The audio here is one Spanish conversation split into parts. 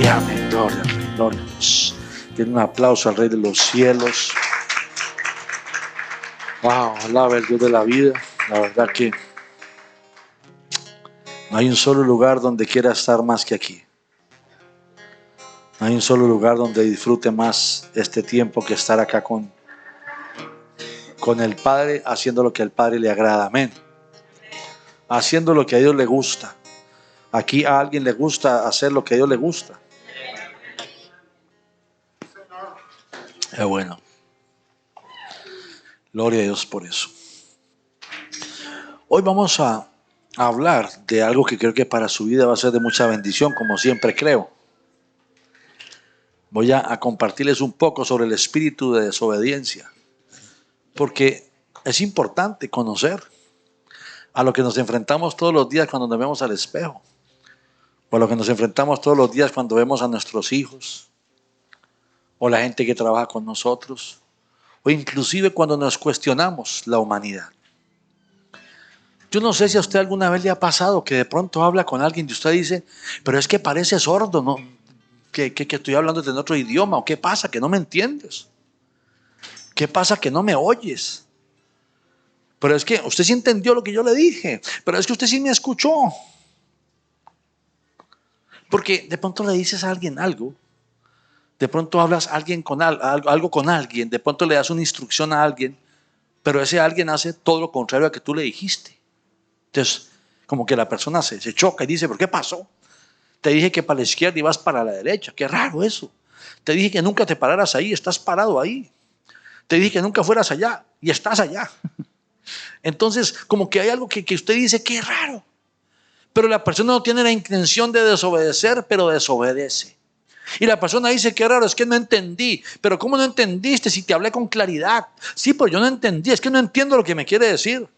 amén. Gloria al Rey, gloria a Dios. Tiene un aplauso al Rey de los cielos. Wow, alaba el Dios de la vida. La verdad que no hay un solo lugar donde quiera estar más que aquí. No hay un solo lugar donde disfrute más este tiempo que estar acá con el Padre, haciendo lo que al Padre le agrada. Amén. Haciendo lo que a Dios le gusta. Aquí a alguien le gusta hacer lo que a Dios le gusta. Es bueno. Gloria a Dios por eso. Hoy vamos a hablar de algo que creo que para su vida va a ser de mucha bendición, como siempre creo. Voy a compartirles un poco sobre el espíritu de desobediencia, porque es importante conocer a lo que nos enfrentamos todos los días cuando nos vemos al espejo, o a lo que nos enfrentamos todos los días cuando vemos a nuestros hijos, o la gente que trabaja con nosotros, o inclusive cuando nos cuestionamos la humanidad. Yo no sé si a usted alguna vez le ha pasado que de pronto habla con alguien y usted dice, pero es que parece sordo, ¿no? Que estoy hablando en otro idioma, o qué pasa, que no me entiendes, qué pasa, que no me oyes, pero es que usted sí entendió lo que yo le dije, pero es que usted sí me escuchó, porque de pronto le dices a alguien algo, de pronto hablas a alguien con algo con alguien, de pronto le das una instrucción a alguien, pero ese alguien hace todo lo contrario a que tú le dijiste. Entonces, como que la persona se choca y dice, ¿pero qué pasó? Te dije que para la izquierda y vas para la derecha. Qué raro eso. Te dije que nunca te pararas ahí, estás parado ahí. Te dije que nunca fueras allá y estás allá. Entonces, como que hay algo que usted dice, qué raro. Pero la persona no tiene la intención de desobedecer, pero desobedece. Y la persona dice, qué raro, es que no entendí. Pero ¿cómo no entendiste si te hablé con claridad? Sí, pero yo no entendí, es que no entiendo lo que me quiere decir.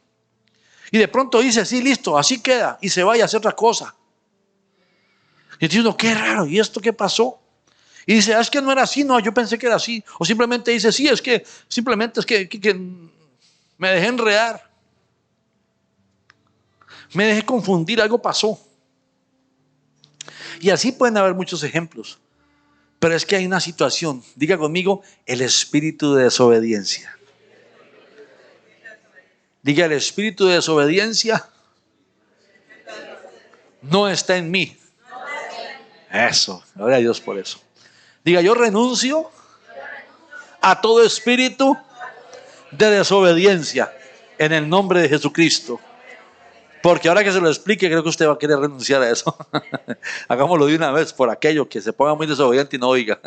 Y de pronto dice, sí, listo, así queda. Y se va y hace otra cosa. Y dice uno, qué raro, ¿y esto qué pasó? Y dice, es que no era así, no, yo pensé que era así. O simplemente dice, sí, es que simplemente es que me dejé enredar. Me dejé confundir, algo pasó. Y así pueden haber muchos ejemplos. Pero es que hay una situación, diga conmigo, el espíritu de desobediencia. Diga, el espíritu de desobediencia no está en mí. Eso, gloria a Dios por eso. Diga, yo renuncio a todo espíritu de desobediencia en el nombre de Jesucristo. Porque ahora que se lo explique, creo que usted va a querer renunciar a eso. Hagámoslo de una vez por aquello que se ponga muy desobediente y no oiga.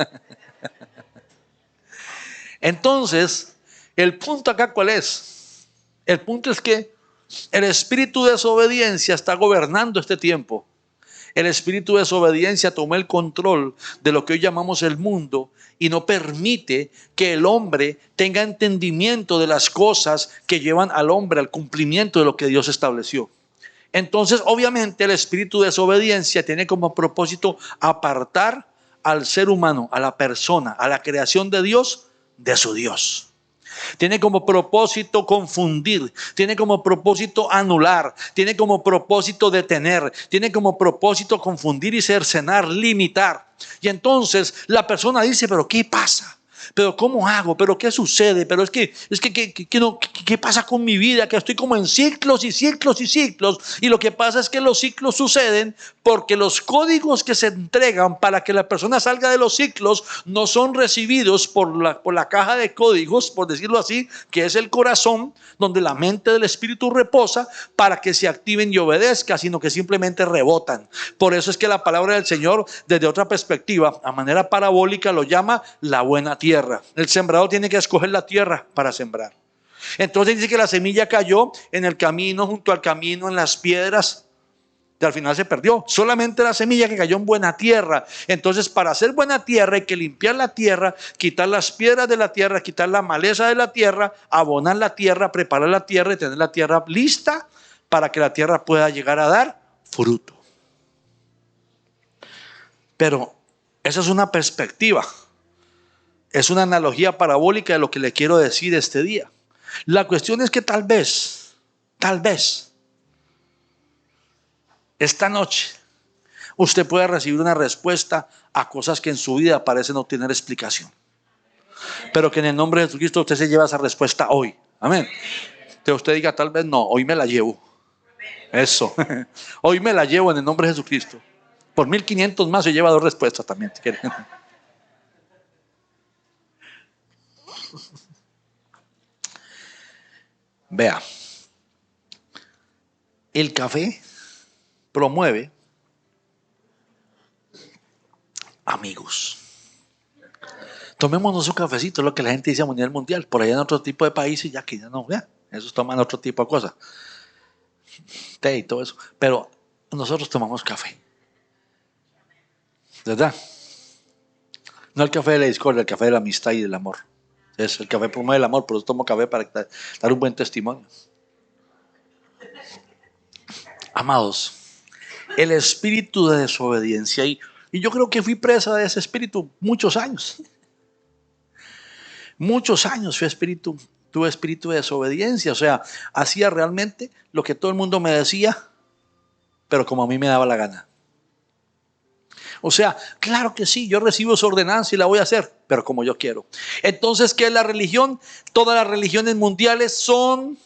Entonces, el punto acá, ¿cuál es? El punto es que el espíritu de desobediencia está gobernando este tiempo. El espíritu de desobediencia tomó el control de lo que hoy llamamos el mundo y no permite que el hombre tenga entendimiento de las cosas que llevan al hombre al cumplimiento de lo que Dios estableció. Entonces, obviamente, el espíritu de desobediencia tiene como propósito apartar al ser humano, a la persona, a la creación de Dios, de su Dios. Tiene como propósito confundir, tiene como propósito anular, tiene como propósito detener, tiene como propósito confundir y cercenar, limitar. Y entonces la persona dice, pero ¿qué pasa? ¿Pero cómo hago? ¿Pero qué sucede? ¿Pero qué pasa con mi vida? Que estoy como en ciclos y ciclos y ciclos. Y lo que pasa es que los ciclos suceden porque los códigos que se entregan para que la persona salga de los ciclos no son recibidos por la caja de códigos, por decirlo así, que es el corazón, donde la mente del espíritu reposa para que se activen y obedezca, sino que simplemente rebotan. Por eso es que la palabra del Señor, desde otra perspectiva, a manera parabólica, lo llama la buena tierra. El sembrador tiene que escoger la tierra para sembrar. Entonces dice que la semilla cayó en el camino, junto al camino, en las piedras. Y al final se perdió. Solamente la semilla que cayó en buena tierra. Entonces, para hacer buena tierra hay que limpiar la tierra, quitar las piedras de la tierra, quitar la maleza de la tierra, abonar la tierra, preparar la tierra y tener la tierra lista para que la tierra pueda llegar a dar fruto. Pero esa es una perspectiva. Es una analogía parabólica de lo que le quiero decir este día. La cuestión es que tal vez, esta noche, usted puede recibir una respuesta a cosas que en su vida parecen no tener explicación. Pero que en el nombre de Jesucristo usted se lleva esa respuesta hoy. Amén. Que usted diga, tal vez no, hoy me la llevo. Eso. Hoy me la llevo en el nombre de Jesucristo. Por 1500 más se lleva 2 respuestas también. Si quieren. Vea. El café promueve amigos. Tomémonos un cafecito, lo que la gente dice a nivel mundial. Por allá en otro tipo de países ya que ya no, vea, esos toman otro tipo de cosas. Té y todo eso. Pero nosotros tomamos café. ¿Verdad? No el café de la discordia, el café de la amistad y del amor. El café promueve el amor, pero yo tomo café para dar un buen testimonio. Amados, el espíritu de desobediencia, y yo creo que fui presa de ese espíritu muchos años. Muchos años tuve espíritu de desobediencia, o sea, hacía realmente lo que todo el mundo me decía, pero como a mí me daba la gana. O sea, claro que sí, yo recibo su ordenanza y la voy a hacer, pero como yo quiero. Entonces, ¿qué es la religión? Todas las religiones mundiales son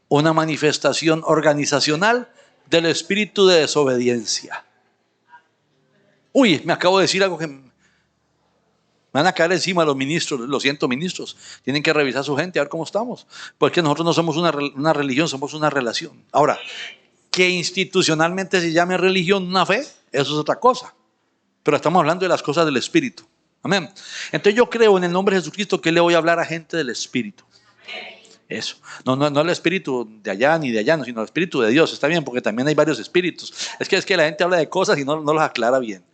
una manifestación organizacional del espíritu de desobediencia. Uy, me acabo de decir algo que me van a caer encima los ministros. Lo siento, ministros. Tienen que revisar su gente, a ver cómo estamos. Porque nosotros no somos una religión, somos una relación. Ahora, que institucionalmente se llame religión, una fe, eso es otra cosa. Pero estamos hablando de las cosas del espíritu. Amén. Entonces yo creo en el nombre de Jesucristo que le voy a hablar a gente del espíritu. Eso. No el espíritu de allá ni de allá, sino el espíritu de Dios. Está bien, porque también hay varios espíritus. Es que la gente habla de cosas y no los aclara bien.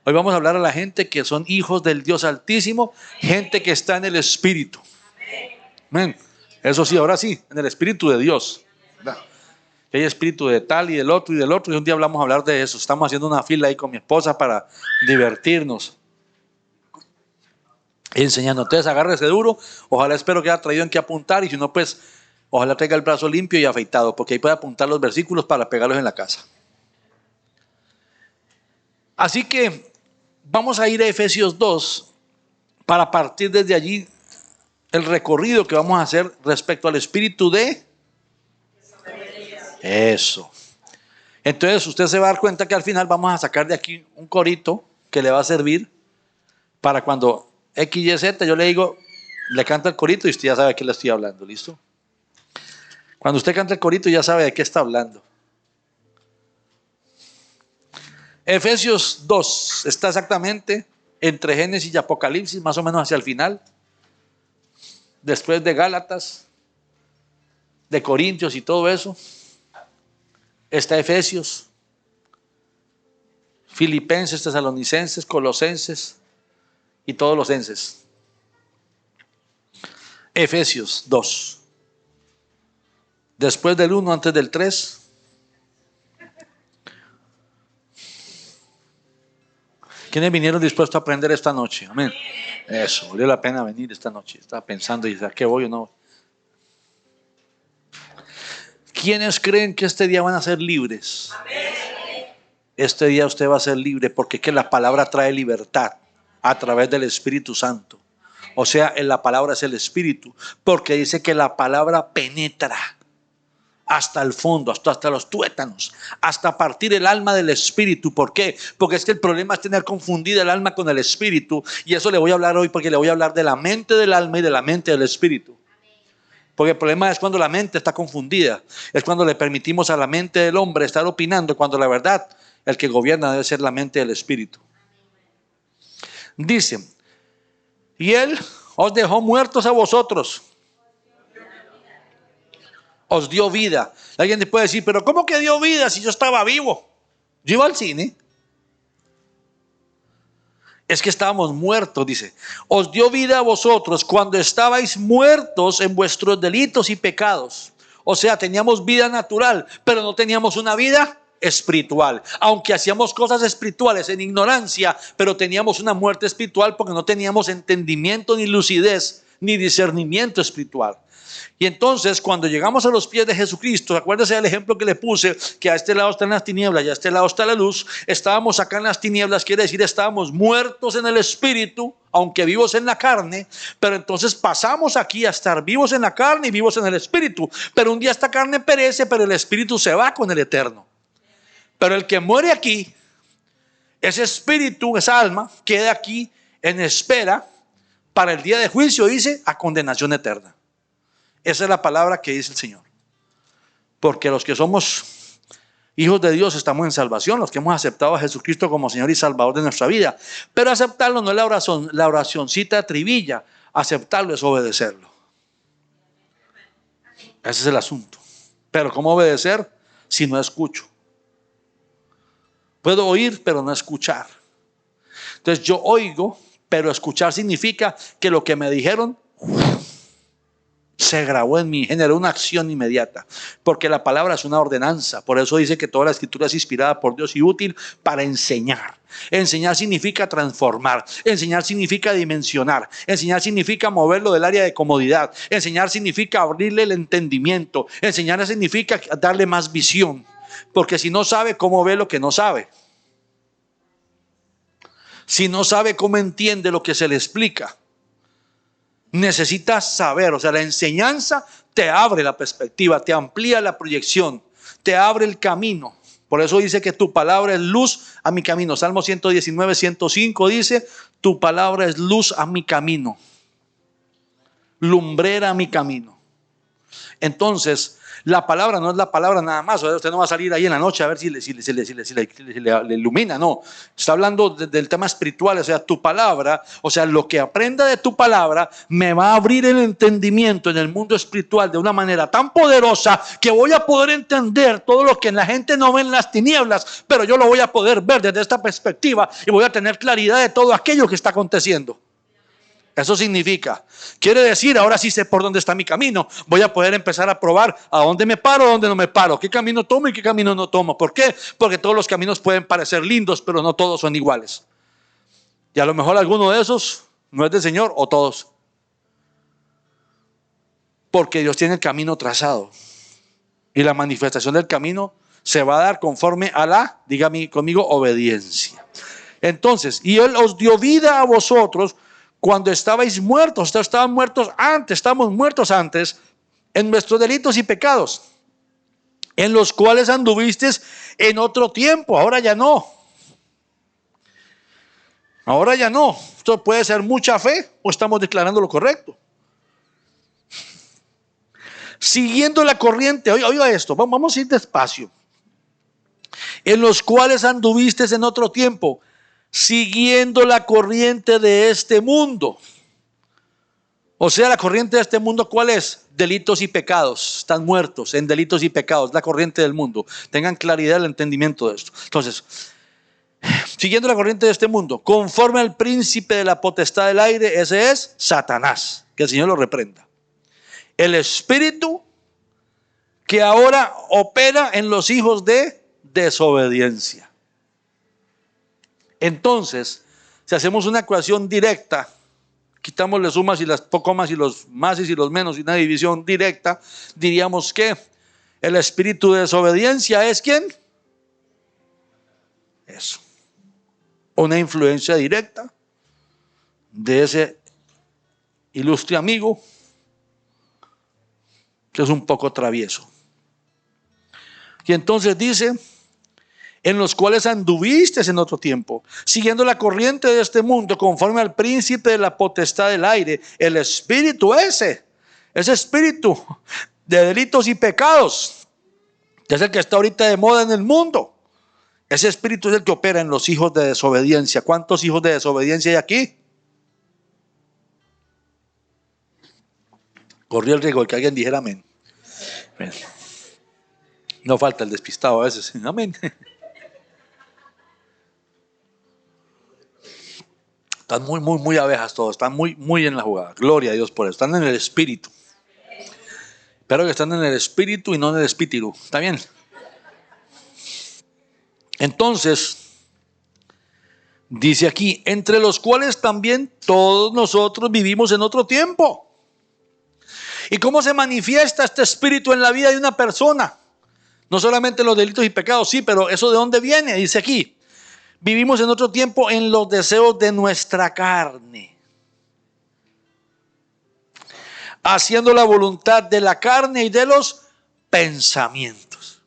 Hoy vamos a hablar a la gente que son hijos del Dios Altísimo, gente que está en el Espíritu. Amén. Eso sí, ahora sí, en el Espíritu de Dios. ¿Verdad? Hay espíritu de tal y del otro, y un día vamos a hablar de eso. Estamos haciendo una fila ahí con mi esposa para divertirnos. Enseñando. Entonces agárrese duro. Ojalá espero que haya traído en qué apuntar, y si no, pues ojalá traiga el brazo limpio y afeitado, porque ahí puede apuntar los versículos para pegarlos en la casa. Así que vamos a ir a Efesios 2 para partir desde allí el recorrido que vamos a hacer respecto al espíritu de eso. Entonces usted se va a dar cuenta que al final vamos a sacar de aquí un corito que le va a servir para cuando X, Y, Z, yo le digo, le canta el corito y usted ya sabe de qué le estoy hablando, ¿listo? Cuando usted canta el corito ya sabe de qué está hablando. Efesios 2 está exactamente entre Génesis y Apocalipsis, más o menos hacia el final. Después de Gálatas, de Corintios y todo eso, está Efesios, Filipenses, Tesalonicenses, Colosenses y todos los enses. Efesios 2. Después del 1, antes del 3. ¿Quiénes vinieron dispuestos a aprender esta noche? Amén. Eso, valió la pena venir esta noche. Estaba pensando y ¿a qué voy o no? ¿Quiénes creen que este día van a ser libres? Este día usted va a ser libre porque es que la palabra trae libertad a través del Espíritu Santo. O sea, la palabra es el Espíritu, porque dice que la palabra penetra hasta el fondo, hasta los tuétanos, hasta partir el alma del espíritu. ¿Por qué? Porque es que el problema es tener confundida el alma con el espíritu, y eso le voy a hablar hoy, porque le voy a hablar de la mente del alma y de la mente del espíritu. Porque el problema es cuando la mente está confundida, es cuando le permitimos a la mente del hombre estar opinando, cuando la verdad, el que gobierna debe ser la mente del espíritu. Dice, y él os dejó muertos a vosotros, os dio vida. Alguien puede decir, pero ¿cómo que dio vida si yo estaba vivo? Yo iba al cine. Es que estábamos muertos, dice. Os dio vida a vosotros cuando estabais muertos en vuestros delitos y pecados. O sea, teníamos vida natural, pero no teníamos una vida espiritual. Aunque hacíamos cosas espirituales en ignorancia, pero teníamos una muerte espiritual porque no teníamos entendimiento ni lucidez ni discernimiento espiritual. Y entonces cuando llegamos a los pies de Jesucristo, acuérdense del ejemplo que le puse, que a este lado están las tinieblas y a este lado está la luz. Estábamos acá en las tinieblas, quiere decir estábamos muertos en el espíritu, aunque vivos en la carne, pero entonces pasamos aquí a estar vivos en la carne y vivos en el espíritu. Pero un día esta carne perece, pero el espíritu se va con el eterno. Pero el que muere aquí, ese espíritu, esa alma, queda aquí en espera para el día de juicio, dice, a condenación eterna. Esa es la palabra que dice el Señor. Porque los que somos hijos de Dios estamos en salvación, los que hemos aceptado a Jesucristo como Señor y Salvador de nuestra vida. Pero aceptarlo no es la oracioncita trivilla, aceptarlo es obedecerlo. Ese es el asunto. Pero ¿cómo obedecer si no escucho? Puedo oír, pero no escuchar. Entonces yo oigo, pero escuchar significa que lo que me dijeron se grabó en mí, generó una acción inmediata, porque la palabra es una ordenanza. Por eso dice que toda la escritura es inspirada por Dios y útil para enseñar. Enseñar significa transformar, enseñar significa dimensionar, enseñar significa moverlo del área de comodidad, enseñar significa abrirle el entendimiento, enseñar significa darle más visión, porque si no sabe, ¿cómo ve lo que no sabe? Si no sabe, ¿cómo entiende lo que se le explica? Necesitas saber, o sea, la enseñanza te abre la perspectiva, te amplía la proyección, te abre el camino. Por eso dice que tu palabra es luz a mi camino. Salmo 119, 105 dice, tu palabra es luz a mi camino, lumbrera a mi camino. Entonces, la palabra no es la palabra nada más. Usted no va a salir ahí en la noche a ver si le ilumina. No, está hablando del tema espiritual. O sea, tu palabra, o sea, lo que aprenda de tu palabra me va a abrir el entendimiento en el mundo espiritual de una manera tan poderosa que voy a poder entender todo lo que la gente no ve en las tinieblas, pero yo lo voy a poder ver desde esta perspectiva y voy a tener claridad de todo aquello que está aconteciendo. Eso significa, quiere decir, ahora sí sé por dónde está mi camino. Voy a poder empezar a probar a dónde me paro, a dónde no me paro, qué camino tomo y qué camino no tomo. ¿Por qué? Porque todos los caminos pueden parecer lindos, pero no todos son iguales. Y a lo mejor alguno de esos no es del Señor o todos. Porque Dios tiene el camino trazado. Y la manifestación del camino se va a dar conforme a la, dígame conmigo, obediencia. Entonces, y Él os dio vida a vosotros cuando estabais muertos. Ustedes estaban muertos antes, estamos muertos antes en nuestros delitos y pecados, en los cuales anduvisteis en otro tiempo. Ahora ya no. Ahora ya no. Esto puede ser mucha fe o estamos declarando lo correcto. Siguiendo la corriente, oiga esto, vamos a ir despacio. En los cuales anduvisteis en otro tiempo, siguiendo la corriente de este mundo. O sea, la corriente de este mundo, ¿cuál es? Delitos y pecados. Están muertos en delitos y pecados, la corriente del mundo. Tengan claridad el entendimiento de esto. Entonces, siguiendo la corriente de este mundo, conforme al príncipe de la potestad del aire, ese es Satanás. Que el Señor lo reprenda. El espíritu que ahora opera en los hijos de desobediencia. Entonces, si hacemos una ecuación directa, quitamos las sumas y las comas y los máses y los menos y una división directa, diríamos que el espíritu de desobediencia es ¿quién? Eso. Una influencia directa de ese ilustre amigo que es un poco travieso. Y entonces dice, en los cuales anduviste en otro tiempo, siguiendo la corriente de este mundo, conforme al príncipe de la potestad del aire, el espíritu ese espíritu de delitos y pecados, que es el que está ahorita de moda en el mundo. Ese espíritu es el que opera en los hijos de desobediencia. ¿Cuántos hijos de desobediencia hay aquí? Corrí el riesgo de que alguien dijera amén. No falta el despistado a veces. Amén. Están muy abejas todos, están muy en la jugada. Gloria a Dios por eso. Están en el espíritu. Espero que están en el espíritu y no en el espíritu. ¿Está bien? Entonces, dice aquí, entre los cuales también todos nosotros vivimos en otro tiempo. ¿Y cómo se manifiesta este espíritu en la vida de una persona? No solamente los delitos y pecados, sí, pero ¿eso de dónde viene? Dice aquí, vivimos en otro tiempo en los deseos de nuestra carne, haciendo la voluntad de la carne y de los pensamientos.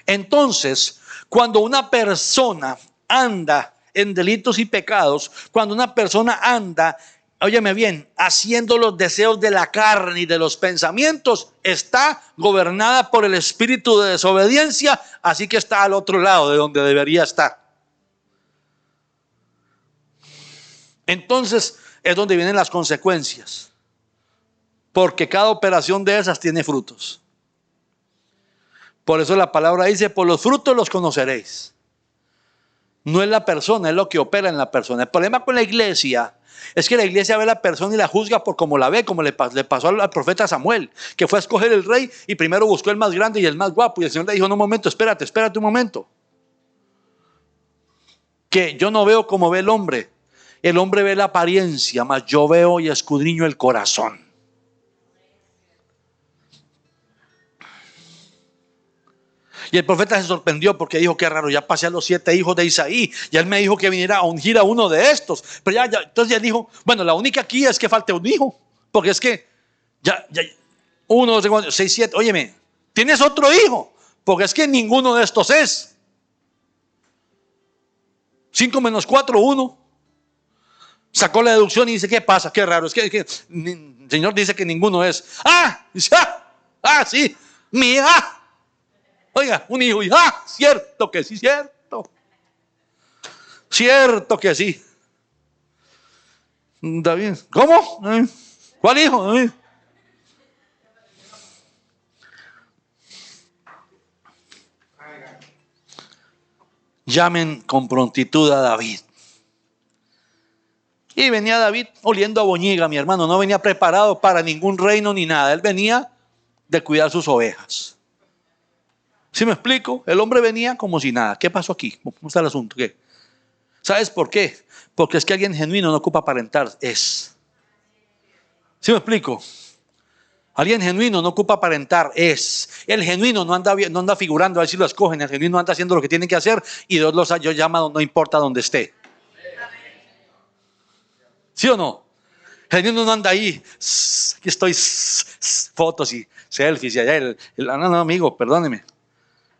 Entonces, cuando una persona anda en delitos y pecados, cuando una persona anda, óyeme bien, haciendo los deseos de la carne y de los pensamientos, está gobernada por el espíritu de desobediencia, así que está al otro lado de donde debería estar. Entonces es donde vienen las consecuencias, porque cada operación de esas tiene frutos. Por eso la palabra dice, por los frutos los conoceréis. No es la persona, es lo que opera en la persona. El problema con la iglesia es que la iglesia ve a la persona y la juzga por cómo la ve, como le pasó al profeta Samuel, que fue a escoger el rey y primero buscó el más grande y el más guapo. Y el Señor le dijo, no, un momento, espérate un momento. Que yo no veo como ve el hombre. El hombre ve la apariencia, mas yo veo y escudriño el corazón. Y el profeta se sorprendió porque dijo, qué raro, ya pasé a los 7 hijos de Isaí. Y él me dijo que viniera a ungir a uno de estos. Pero entonces ya dijo, bueno, la única aquí es que falte un hijo. Porque es que, ya 1, 2, 3, 6, 7, óyeme, tienes otro hijo. Porque es que ninguno de estos es. 5 menos 4, 1. Sacó la deducción y dice, ¿qué pasa? Qué raro, es que el Señor dice que ninguno es. Sí, mía. Oiga, un hijo y cierto que sí, cierto. Cierto que sí. David, ¿cómo? ¿Cuál hijo? Llamen con prontitud a David. Y venía David oliendo a boñiga, mi hermano. No venía preparado para ningún reino ni nada. Él venía de cuidar sus ovejas. ¿Sí me explico? El hombre venía como si nada. ¿Qué pasó aquí? ¿Cómo está el asunto? ¿Qué? ¿Sabes por qué? Porque es que alguien genuino no ocupa aparentar. Es. ¿Sí me explico? Alguien genuino no ocupa aparentar. Es. El genuino no anda figurando a ver si lo escogen. El genuino anda haciendo lo que tiene que hacer y Dios los ha llamado, no importa dónde esté. ¿Sí o no? El genuino no anda ahí. Aquí estoy. Fotos y selfies y allá. No, amigo, perdóneme.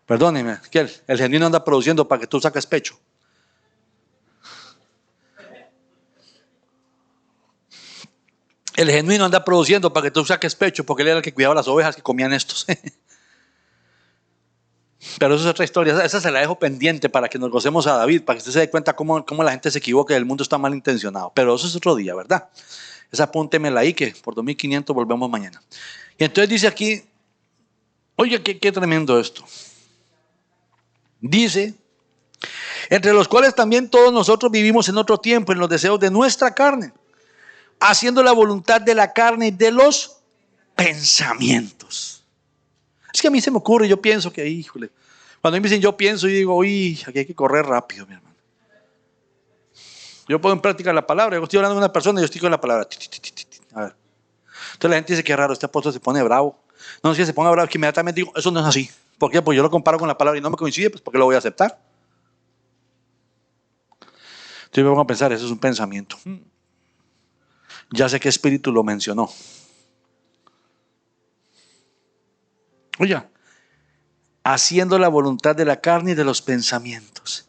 Perdóneme, que el genuino anda produciendo para que tú saques pecho. El genuino anda produciendo para que tú saques pecho, porque él era el que cuidaba las ovejas que comían estos. Pero eso es otra historia, esa se la dejo pendiente para que nos gocemos a David, para que usted se dé cuenta cómo la gente se equivoca y el mundo está mal intencionado. Pero eso es otro día, ¿verdad? Esa apúntemela ahí, que por 2500 volvemos mañana. Y entonces dice aquí, oye, qué tremendo esto. Dice, entre los cuales también todos nosotros vivimos en otro tiempo, en los deseos de nuestra carne, haciendo la voluntad de la carne y de los pensamientos. Es que a mí se me ocurre, yo pienso que, híjole, cuando me dicen yo pienso y digo, uy, aquí hay que correr rápido, mi hermano. Yo pongo en práctica la palabra, yo estoy hablando con una persona y yo estoy con la palabra. A ver. Entonces la gente dice que raro, este apóstol se pone bravo. No, si se pone bravo, que inmediatamente digo, eso no es así. ¿Por qué? Pues yo lo comparo con la palabra y no me coincide, pues porque lo voy a aceptar. Entonces me pongo a pensar, eso es un pensamiento. Ya sé qué espíritu lo mencionó. Oye, haciendo la voluntad de la carne y de los pensamientos.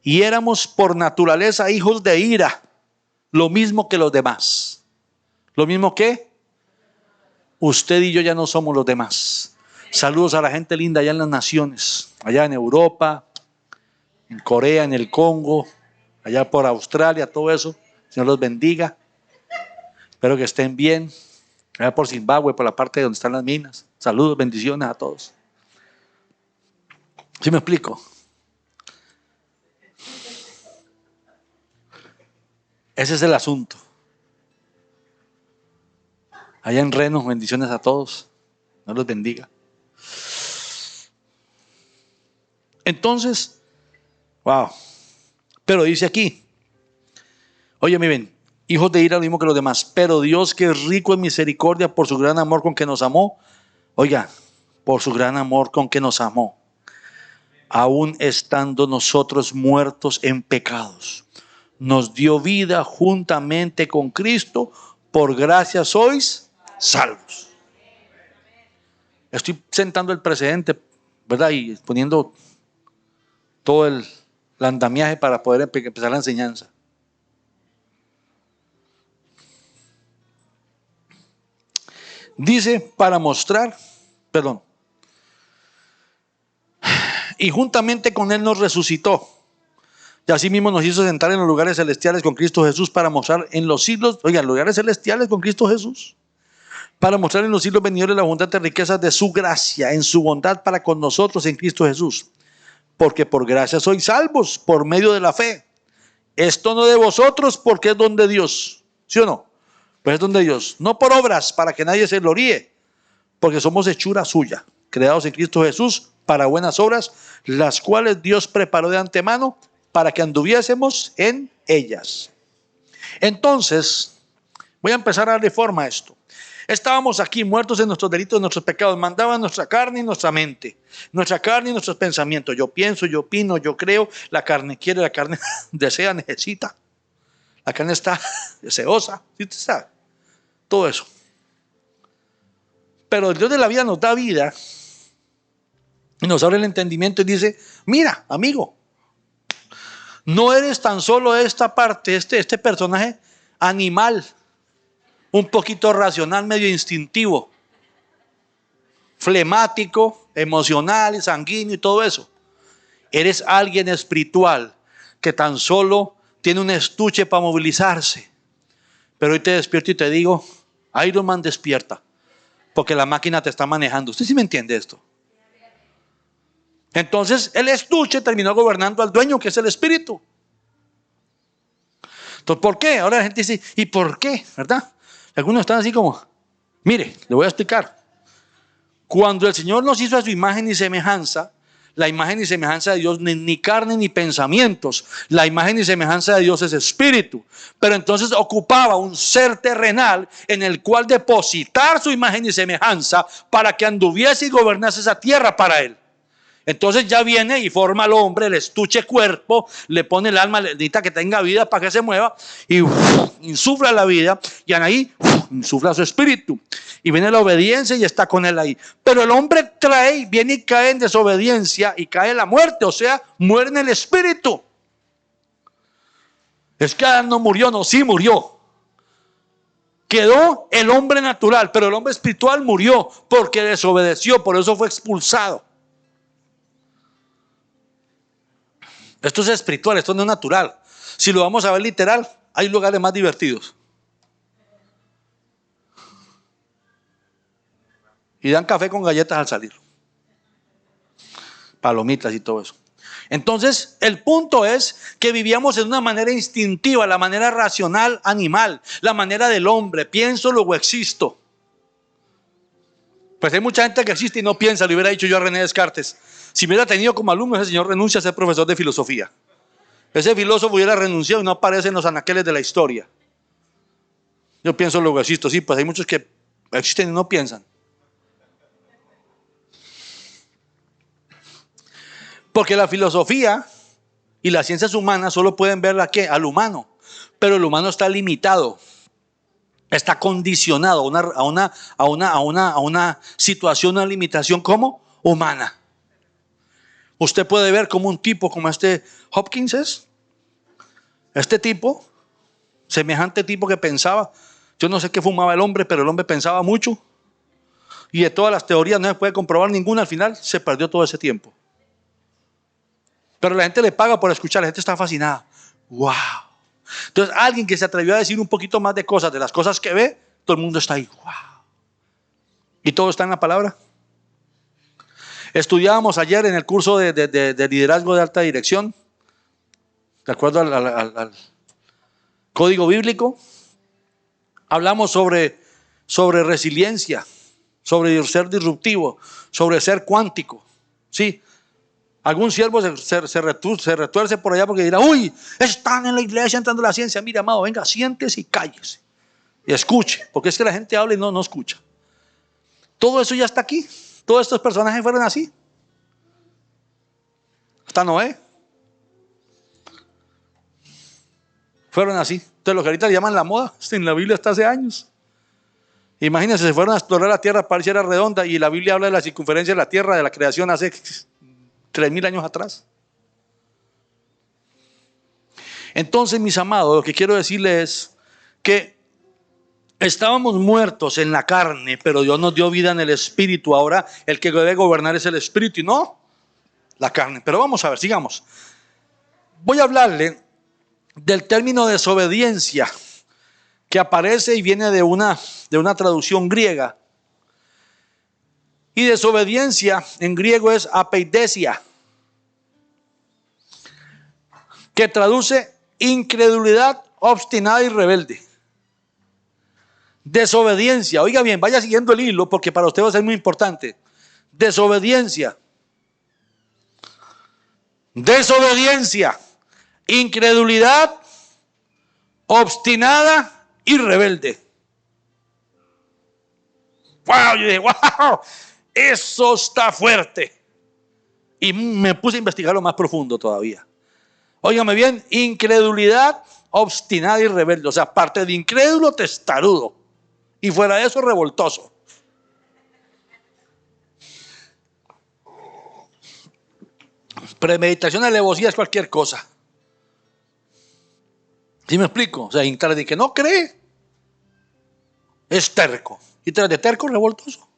Y éramos por naturaleza hijos de ira, lo mismo que los demás. Lo mismo que usted y yo ya no somos los demás. Saludos a la gente linda allá en las naciones, allá en Europa, en Corea, en el Congo, allá por Australia, todo eso. Señor los bendiga. Espero que estén bien. Allá por Zimbabue, por la parte donde están las minas. Saludos, bendiciones a todos. ¿Sí me explico? Ese es el asunto. Allá en Reno, bendiciones a todos. Dios los bendiga. Entonces, wow. Pero dice aquí, oye, miren, hijos de ira lo mismo que los demás. Pero Dios, que es rico en misericordia por su gran amor con que nos amó, oiga, por su gran amor con que nos amó, aún estando nosotros muertos en pecados, nos dio vida juntamente con Cristo. Por gracia sois salvos. Estoy sentando el precedente, ¿verdad? Y poniendo todo el andamiaje para poder empezar la enseñanza. Dice, para mostrar, perdón, y juntamente con Él nos resucitó. Y así mismo nos hizo sentar en los lugares celestiales con Cristo Jesús para mostrar en los siglos, oigan, lugares celestiales con Cristo Jesús, para mostrar en los siglos venideros la abundante riqueza de su gracia, en su bondad para con nosotros en Cristo Jesús. Porque por gracia sois salvos, por medio de la fe. Esto no de vosotros, porque es don de Dios. ¿Sí o no? Pues es don de Dios. No por obras, para que nadie se gloríe, porque somos hechura suya, creados en Cristo Jesús para buenas obras, las cuales Dios preparó de antemano para que anduviésemos en ellas. Entonces, voy a empezar a darle forma a esto. Estábamos aquí muertos en nuestros delitos, en nuestros pecados. Mandaban nuestra carne y nuestra mente. Nuestra carne y nuestros pensamientos. Yo pienso, yo opino, yo creo. La carne quiere, la carne desea, necesita. La carne está deseosa. ¿Sí usted sabe? Todo eso. Pero el Dios de la vida nos da vida. Y nos abre el entendimiento y dice, mira, amigo, no eres tan solo esta parte, este personaje animal, un poquito racional, medio instintivo, flemático, emocional, sanguíneo y todo eso. Eres alguien espiritual que tan solo tiene un estuche para movilizarse. Pero hoy te despierto y te digo, Iron Man, despierta, porque la máquina te está manejando. ¿Usted sí me entiende esto? Entonces el estuche terminó gobernando al dueño, que es el espíritu. Entonces, ¿por qué? Ahora la gente dice, ¿y por qué? ¿Verdad? Algunos están así como, mire, le voy a explicar. Cuando el Señor nos hizo a su imagen y semejanza, la imagen y semejanza de Dios ni carne ni pensamientos. La imagen y semejanza de Dios es espíritu. Pero entonces ocupaba un ser terrenal en el cual depositar su imagen y semejanza para que anduviese y gobernase esa tierra para él. Entonces ya viene y forma al hombre, el estuche cuerpo, le pone el alma, le necesita que tenga vida para que se mueva y insufla la vida, y ahí insufla su espíritu. Y viene la obediencia y está con él ahí. Pero el hombre viene y cae en desobediencia y cae en la muerte, o sea, muere en el espíritu. Es que Adán no murió, no, sí murió. Quedó el hombre natural, pero el hombre espiritual murió porque desobedeció, por eso fue expulsado. Esto es espiritual, esto no es natural. Si lo vamos a ver literal, hay lugares más divertidos. Y dan café con galletas al salir. Palomitas y todo eso. Entonces, el punto es que vivíamos en una manera instintiva, la manera racional, animal, la manera del hombre. Pienso, luego existo. Pues hay mucha gente que existe y no piensa. Le hubiera dicho yo a René Descartes, si me hubiera tenido como alumno, ese señor renuncia a ser profesor de filosofía. Ese filósofo hubiera renunciado y no aparece en los anaqueles de la historia. Yo pienso, luego existo. Sí, pues hay muchos que existen y no piensan. Porque la filosofía y las ciencias humanas solo pueden ver al humano. Pero el humano está limitado. Está condicionado a una situación, una limitación como humana. Usted puede ver como un tipo como este Hopkins es. Este tipo, semejante tipo que pensaba. Yo no sé qué fumaba el hombre, pero el hombre pensaba mucho. Y de todas las teorías no se puede comprobar ninguna. Al final se perdió todo ese tiempo. Pero la gente le paga por escuchar. La gente está fascinada. ¡Wow! Entonces alguien que se atrevió a decir un poquito más de cosas, de las cosas que ve, todo el mundo está ahí. ¡Wow! Y todo está en la palabra. Estudiábamos ayer en el curso de liderazgo de alta dirección, de acuerdo al código bíblico. Hablamos sobre resiliencia, sobre ser disruptivo, sobre ser cuántico. ¿Sí? Algún siervo se retuerce por allá porque dirá, uy, están en la iglesia entrando la ciencia. Mire, amado, venga, siéntese y cállese. Y escuche, porque es que la gente habla y no escucha. Todo eso ya está aquí. Todos estos personajes fueron así. Hasta Noé. Fueron así. Entonces lo que ahorita le llaman la moda, en la Biblia está hace años. Imagínense, se fueron a explorar la tierra, pareciera redonda, y la Biblia habla de la circunferencia de la tierra, de la creación hace 3000 años atrás. Entonces, mis amados, lo que quiero decirles es que estábamos muertos en la carne, pero Dios nos dio vida en el espíritu. Ahora el que debe gobernar es el espíritu y no la carne. Pero vamos a ver, sigamos. Voy a hablarle del término desobediencia, que aparece y viene de una traducción griega. Y desobediencia en griego es apeidesia, que traduce incredulidad, obstinada y rebelde. Desobediencia, oiga bien, vaya siguiendo el hilo porque para usted va a ser muy importante. Desobediencia, incredulidad, obstinada y rebelde. Wow, yo dije, wow, eso está fuerte. Y me puse a investigarlo más profundo todavía. Óigame bien, incredulidad, obstinada y rebelde. O sea, parte de incrédulo, testarudo. Y fuera de eso, revoltoso. Premeditación, alevosía es cualquier cosa. ¿Sí me explico? O sea, tras de que no cree, es terco. Y tras de terco, revoltoso.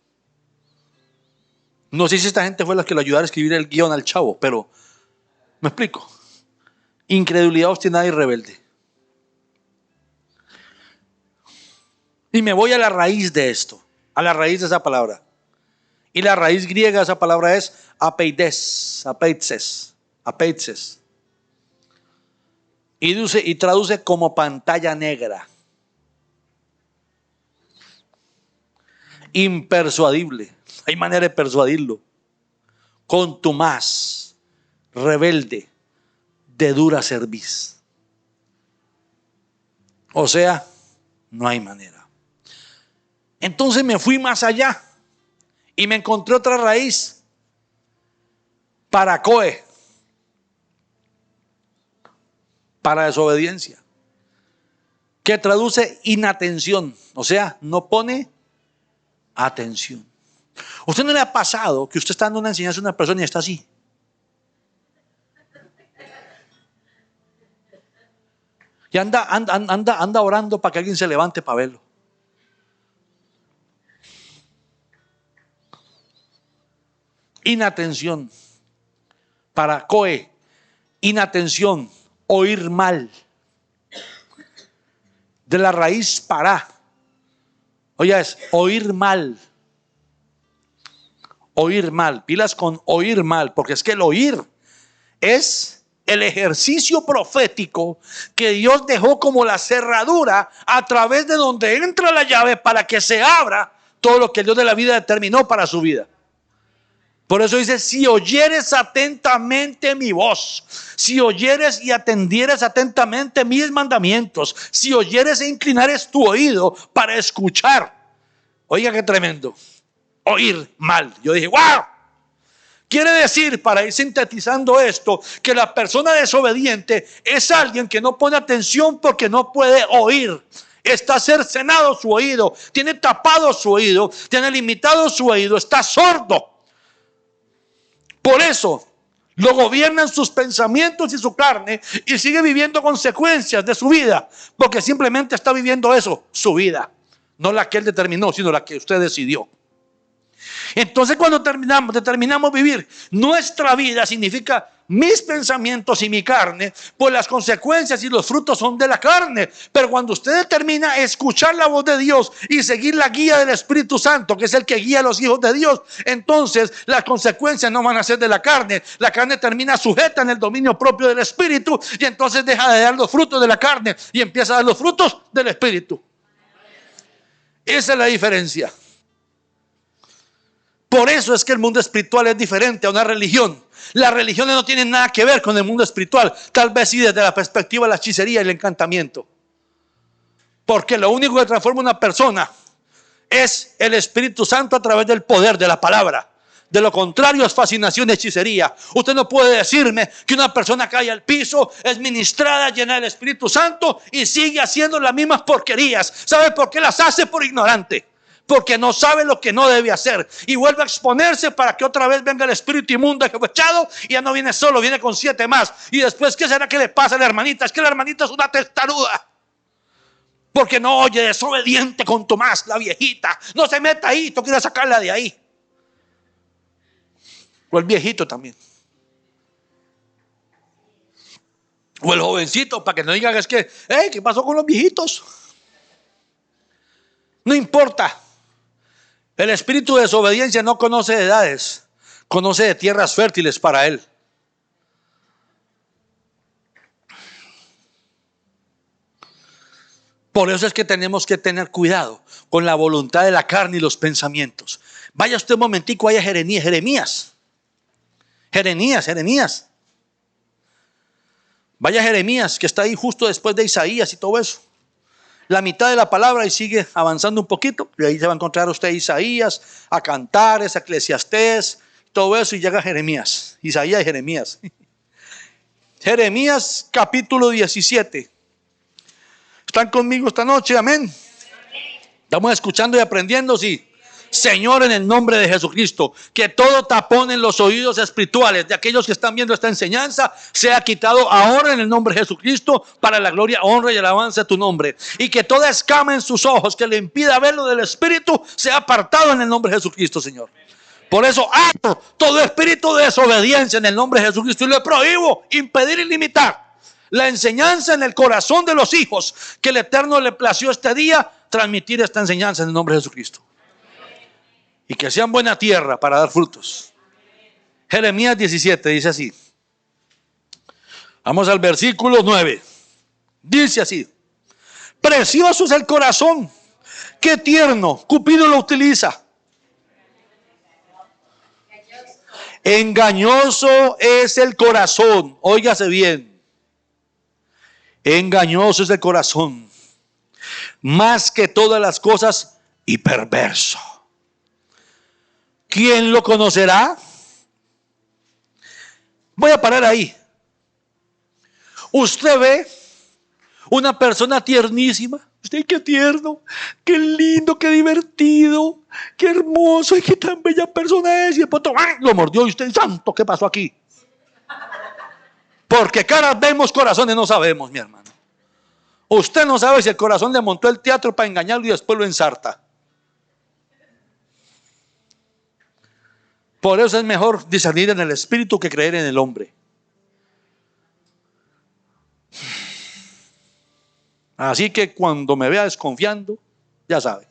No sé si esta gente fue la que lo ayudó a escribir el guión al chavo, pero me explico. Incredulidad, obstinada y rebelde. Y me voy a la raíz de esto, a la raíz de esa palabra. Y la raíz griega de esa palabra es apeides. Y traduce como pantalla negra. Impersuadible. Hay manera de persuadirlo. Contumaz, rebelde, de dura cerviz. O sea, no hay manera. Entonces me fui más allá y me encontré otra raíz. Paracoe. Para desobediencia. Que traduce inatención. O sea, no pone atención. ¿Usted no le ha pasado que usted está dando una enseñanza a una persona y está así? Y anda orando para que alguien se levante para verlo. Inatención. Paracoe. Inatención. Oír mal. De la raíz para. Oye, es oír mal. Oír mal. Pilas con oír mal. Porque es que el oír es el ejercicio profético que Dios dejó como la cerradura a través de donde entra la llave para que se abra todo lo que el Dios de la vida determinó para su vida. Por eso dice, si oyeres atentamente mi voz, si oyeres y atendieres atentamente mis mandamientos, si oyeres e inclinares tu oído para escuchar. Oiga qué tremendo, oír mal. Yo dije, wow. Quiere decir, para ir sintetizando esto, que la persona desobediente es alguien que no pone atención porque no puede oír. Está cercenado su oído, tiene tapado su oído, tiene limitado su oído, está sordo. Por eso lo gobiernan sus pensamientos y su carne y sigue viviendo consecuencias de su vida, porque simplemente está viviendo eso, su vida, no la que él determinó, sino la que usted decidió. Entonces cuando determinamos vivir nuestra vida, significa mis pensamientos y mi carne, pues las consecuencias y los frutos son de la carne. Pero cuando usted determina escuchar la voz de Dios y seguir la guía del Espíritu Santo, que es el que guía a los hijos de Dios, entonces las consecuencias no van a ser de la carne. La carne termina sujeta en el dominio propio del Espíritu y entonces deja de dar los frutos de la carne y empieza a dar los frutos del Espíritu. Esa es la diferencia. Por eso es que el mundo espiritual es diferente a una religión. Las religiones no tienen nada que ver con el mundo espiritual. Tal vez sí desde la perspectiva de la hechicería y el encantamiento. Porque lo único que transforma a una persona es el Espíritu Santo a través del poder de la palabra. De lo contrario es fascinación y hechicería. Usted no puede decirme que una persona cae al piso, es ministrada, llena del Espíritu Santo y sigue haciendo las mismas porquerías. ¿Sabe por qué las hace? Por ignorante. Porque no sabe lo que no debe hacer. Y vuelve a exponerse para que otra vez venga el espíritu inmundo que fue echado. Y ya no viene solo, viene con 7 más. Y después, ¿qué será que le pasa a la hermanita? Es que la hermanita es una testaruda. Porque no oye, desobediente con Tomás, la viejita. No se meta ahí, tú quieres sacarla de ahí. O el viejito también. O el jovencito, para que no digan es que, ¿qué pasó con los viejitos? No importa. El espíritu de desobediencia no conoce de edades, conoce de tierras fértiles para él. Por eso es que tenemos que tener cuidado con la voluntad de la carne y los pensamientos. Vaya usted un momentico ahí a Jeremías. Vaya Jeremías, que está ahí justo después de Isaías y todo eso. La mitad de la palabra y sigue avanzando un poquito. Y ahí se va a encontrar usted Isaías, a Cantares, a Eclesiastés, todo eso y llega a Jeremías. Isaías y Jeremías. Jeremías capítulo 17. ¿Están conmigo esta noche? Amén. ¿Estamos escuchando y aprendiendo? Sí. Señor, en el nombre de Jesucristo, que todo tapón en los oídos espirituales de aquellos que están viendo esta enseñanza sea quitado ahora en el nombre de Jesucristo, para la gloria, honra y alabanza de tu nombre. Y que toda escama en sus ojos que le impida ver lo del Espíritu sea apartado en el nombre de Jesucristo, Señor. Por eso ato todo espíritu de desobediencia en el nombre de Jesucristo y le prohíbo impedir y limitar la enseñanza en el corazón de los hijos, que el Eterno le plació este día transmitir esta enseñanza en el nombre de Jesucristo. Y que sean buena tierra para dar frutos. Jeremías 17 dice así. Vamos al versículo 9. Dice así. Precioso es el corazón, qué tierno, Cupido lo utiliza. Engañoso es el corazón, óigase bien. Engañoso es el corazón, más que todas las cosas, y perverso. ¿Quién lo conocerá? Voy a parar ahí. Usted ve una persona tiernísima. Usted, qué tierno, qué lindo, qué divertido, qué hermoso, y qué tan bella persona es. Y de pronto lo mordió y usted, santo, ¿qué pasó aquí? Porque caras vemos, corazones no sabemos, mi hermano. Usted no sabe si el corazón le montó el teatro para engañarlo y después lo ensarta. Por eso es mejor discernir en el espíritu que creer en el hombre. Así que cuando me vea desconfiando, ya sabe.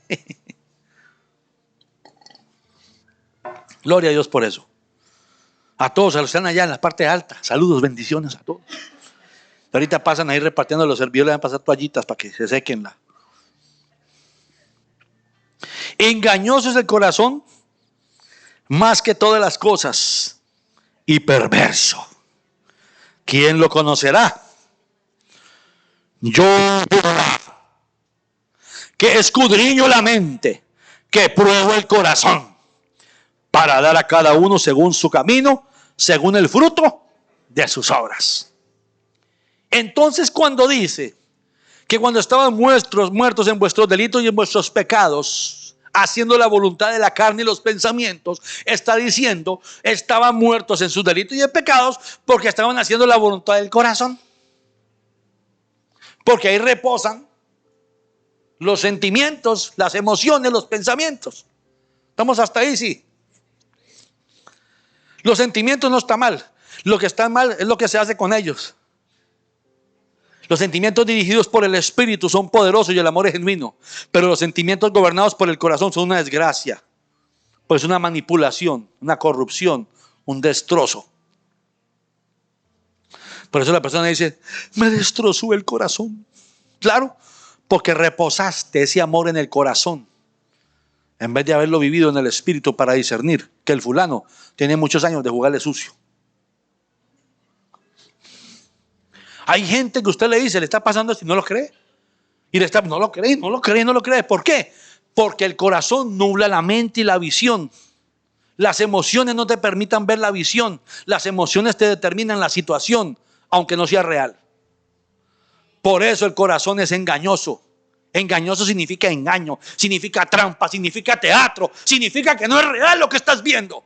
Gloria a Dios por eso. A todos los que están allá en la parte alta, saludos, bendiciones a todos. Ahorita pasan ahí repartiendo los servidores, le van a pasar toallitas para que se sequen. Engañoso es el corazón más que todas las cosas, y perverso. ¿Quién lo conocerá? Yo, que escudriño la mente, que pruebo el corazón, para dar a cada uno según su camino, según el fruto de sus obras. Entonces, cuando dice que cuando estaban muertos en vuestros delitos y en vuestros pecados, haciendo la voluntad de la carne y los pensamientos, está diciendo, estaban muertos en sus delitos y en pecados porque estaban haciendo la voluntad del corazón. Porque ahí reposan los sentimientos, las emociones, los pensamientos. ¿Estamos hasta ahí? Sí. Los sentimientos no están mal. Lo que está mal es lo que se hace con ellos. Los sentimientos dirigidos por el Espíritu son poderosos y el amor es genuino. Pero los sentimientos gobernados por el corazón son una desgracia. Pues una manipulación, una corrupción, un destrozo. Por eso la persona dice, me destrozó el corazón. Claro, porque reposaste ese amor en el corazón, en vez de haberlo vivido en el Espíritu para discernir que el fulano tiene muchos años de jugarle sucio. Hay gente que usted le dice, le está pasando esto y no lo cree. Y le está, no lo cree, no lo cree, no lo cree. ¿Por qué? Porque el corazón nubla la mente y la visión. Las emociones no te permitan ver la visión. Las emociones te determinan la situación, aunque no sea real. Por eso el corazón es engañoso. Engañoso significa engaño, significa trampa, significa teatro, significa que no es real lo que estás viendo.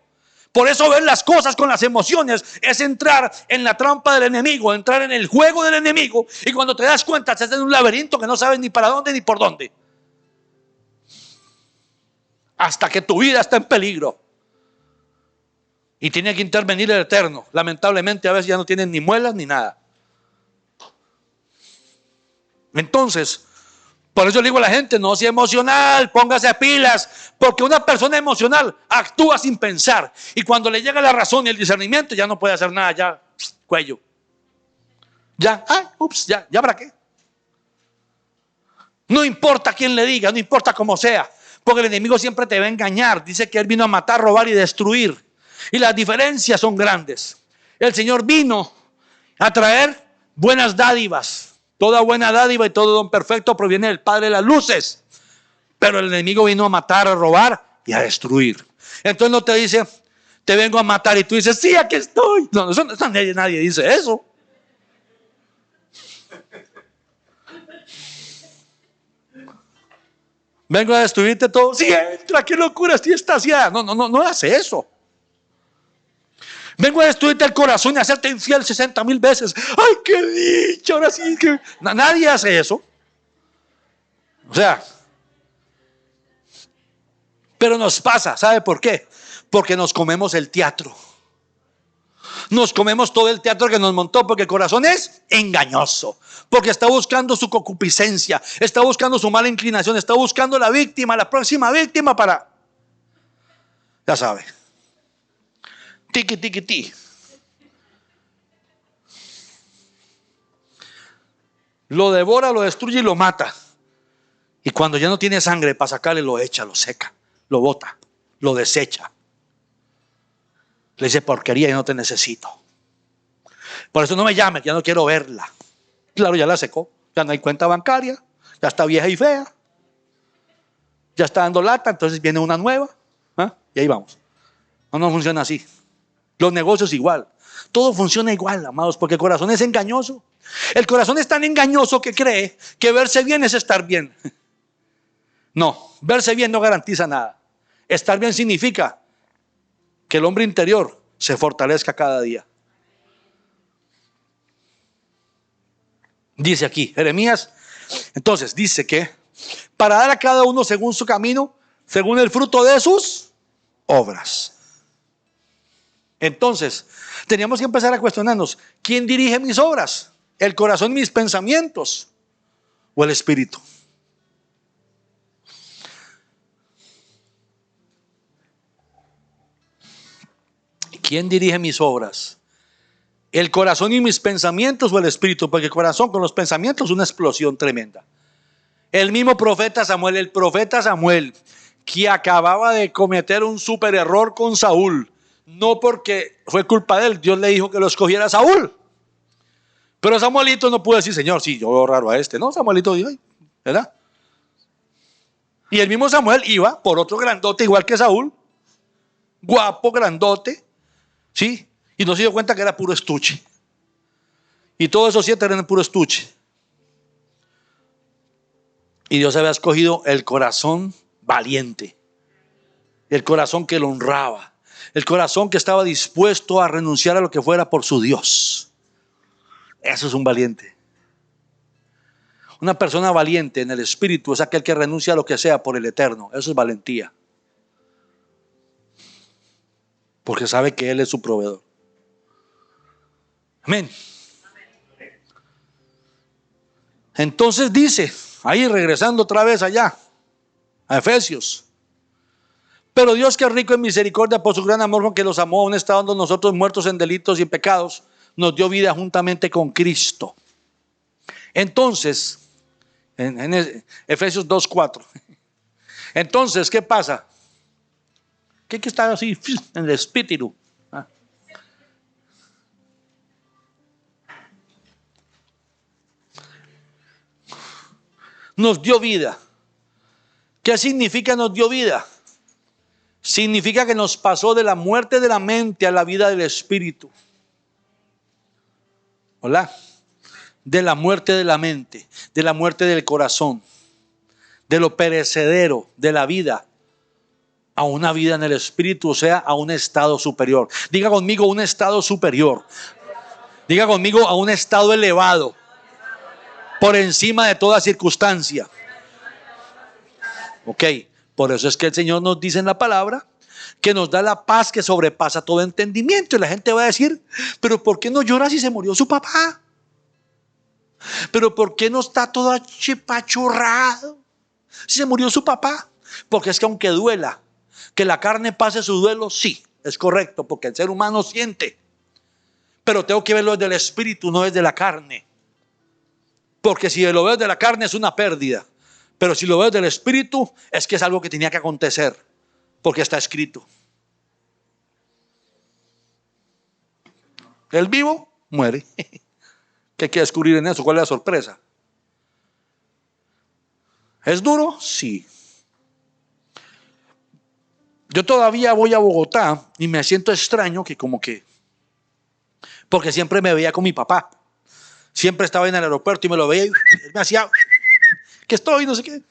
Por eso ver las cosas con las emociones es entrar en la trampa del enemigo, entrar en el juego del enemigo, y cuando te das cuenta estás en un laberinto que no sabes ni para dónde ni por dónde. Hasta que tu vida está en peligro. Y tiene que intervenir el Eterno. Lamentablemente a veces ya no tienen ni muelas ni nada. Entonces, por eso le digo a la gente, no sea emocional, póngase pilas, porque una persona emocional actúa sin pensar, y cuando le llega la razón y el discernimiento ya no puede hacer nada, ya cuello. Ya, ya para qué. No importa quién le diga, no importa cómo sea, porque el enemigo siempre te va a engañar. Dice que él vino a matar, robar y destruir, y las diferencias son grandes. El Señor vino a traer buenas dádivas. Toda buena dádiva y todo don perfecto proviene del Padre de las luces. Pero el enemigo vino a matar, a robar y a destruir. Entonces no te dice, te vengo a matar, y tú dices, sí, aquí estoy. No, nadie dice eso. Vengo a destruirte todo. Sí, entra, qué locura, sí estás ya. No hace eso. Vengo a destruirte el corazón y a hacerte infiel 60,000 veces. ¡Ay, qué dicha! Ahora sí que... Nadie hace eso. O sea, pero nos pasa, ¿sabe por qué? Porque nos comemos el teatro. Nos comemos todo el teatro que nos montó, porque el corazón es engañoso. Porque está buscando su concupiscencia, está buscando su mala inclinación, está buscando la víctima, la próxima víctima para... Ya sabe. Tiki, tiki, ti. Lo devora, lo destruye y lo mata. Y cuando ya no tiene sangre para sacarle, lo echa, lo seca, lo bota, lo desecha. Le dice, porquería, yo no te necesito. Por eso no me llames, ya no quiero verla. Claro, ya la secó, ya no hay cuenta bancaria, ya está vieja y fea, ya está dando lata, entonces viene una nueva. Y ahí vamos. No funciona así. Los negocios igual. Todo funciona igual, amados, porque el corazón es engañoso. El corazón es tan engañoso que cree que verse bien es estar bien. No, verse bien no garantiza nada. Estar bien significa que el hombre interior se fortalezca cada día. Dice aquí, Jeremías, entonces dice que para dar a cada uno según su camino, según el fruto de sus obras. Entonces, teníamos que empezar a cuestionarnos, ¿quién dirige mis obras? ¿El corazón, mis pensamientos o el espíritu? ¿Quién dirige mis obras? ¿El corazón y mis pensamientos o el espíritu? Porque el corazón con los pensamientos es una explosión tremenda. El mismo profeta Samuel, que acababa de cometer un super error con Saúl, no porque fue culpa de él, Dios le dijo que lo escogiera a Saúl. Pero Samuelito no pudo decir, Señor, sí, yo veo raro a este. No, Samuelito dijo, ¿verdad? Y el mismo Samuel iba por otro grandote igual que Saúl, guapo, grandote, ¿sí? Y no se dio cuenta que era puro estuche. Y todos esos 7 eran puro estuche. Y Dios había escogido el corazón valiente, el corazón que lo honraba, el corazón que estaba dispuesto a renunciar a lo que fuera por su Dios. Eso es un valiente. Una persona valiente en el espíritu es aquel que renuncia a lo que sea por el eterno. Eso es valentía. Porque sabe que Él es su proveedor. Amén. Entonces dice, ahí regresando otra vez allá, a Efesios. Pero Dios, que es rico en misericordia por su gran amor con que los amó, aún estando nosotros muertos en delitos y en pecados, nos dio vida juntamente con Cristo. Entonces, en Efesios 2:4. Entonces, ¿qué pasa? ¿Qué hay que estar así en el espíritu? nos dio vida. ¿Qué significa nos dio vida? Significa que nos pasó de la muerte de la mente a la vida del espíritu. Hola. De la muerte de la mente, de la muerte del corazón, de lo perecedero de la vida, a una vida en el espíritu, o sea, a un estado superior. Diga conmigo, un estado superior. Diga conmigo, a un estado elevado, por encima de toda circunstancia. Ok, por eso es que el Señor nos dice en la palabra que nos da la paz que sobrepasa todo entendimiento. Y la gente va a decir, pero ¿por qué no llora si se murió su papá? Pero ¿por qué no está todo achipachurrado si se murió su papá? Porque es que aunque duela, que la carne pase su duelo, sí, es correcto, porque el ser humano siente. Pero tengo que verlo desde el espíritu, no desde la carne. Porque si lo veo desde la carne es una pérdida. Pero si lo veo desde el espíritu, es que es algo que tenía que acontecer, porque está escrito. El vivo muere. ¿Qué hay que descubrir en eso? ¿Cuál es la sorpresa? ¿Es duro? Sí. Yo todavía voy a Bogotá y me siento extraño que porque siempre me veía con mi papá. Siempre estaba en el aeropuerto y me lo veía y él me hacía que estoy, no sé qué.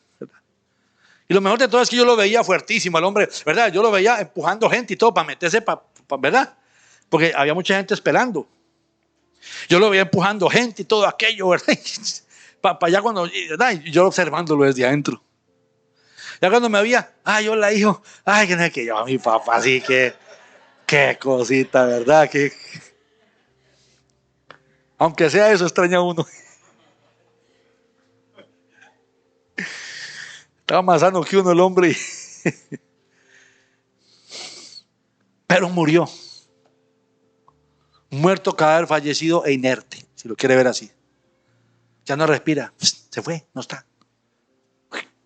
Y lo mejor de todo es que yo lo veía fuertísimo al hombre, ¿verdad? Yo lo veía empujando gente y todo para meterse, ¿verdad? Porque había mucha gente esperando. Yo lo veía empujando gente y todo aquello, ¿verdad? Para allá cuando, ¿verdad? Y yo observándolo desde adentro. Ya cuando me veía, ay, hola hijo, ay, que no es que yo a mi papá, así que, qué cosita, ¿verdad? Que, aunque sea eso, extraña a uno. Estaba más sano que uno el hombre. Pero murió. Muerto, cadáver, fallecido e inerte, si lo quiere ver así. Ya no respira, se fue, no está.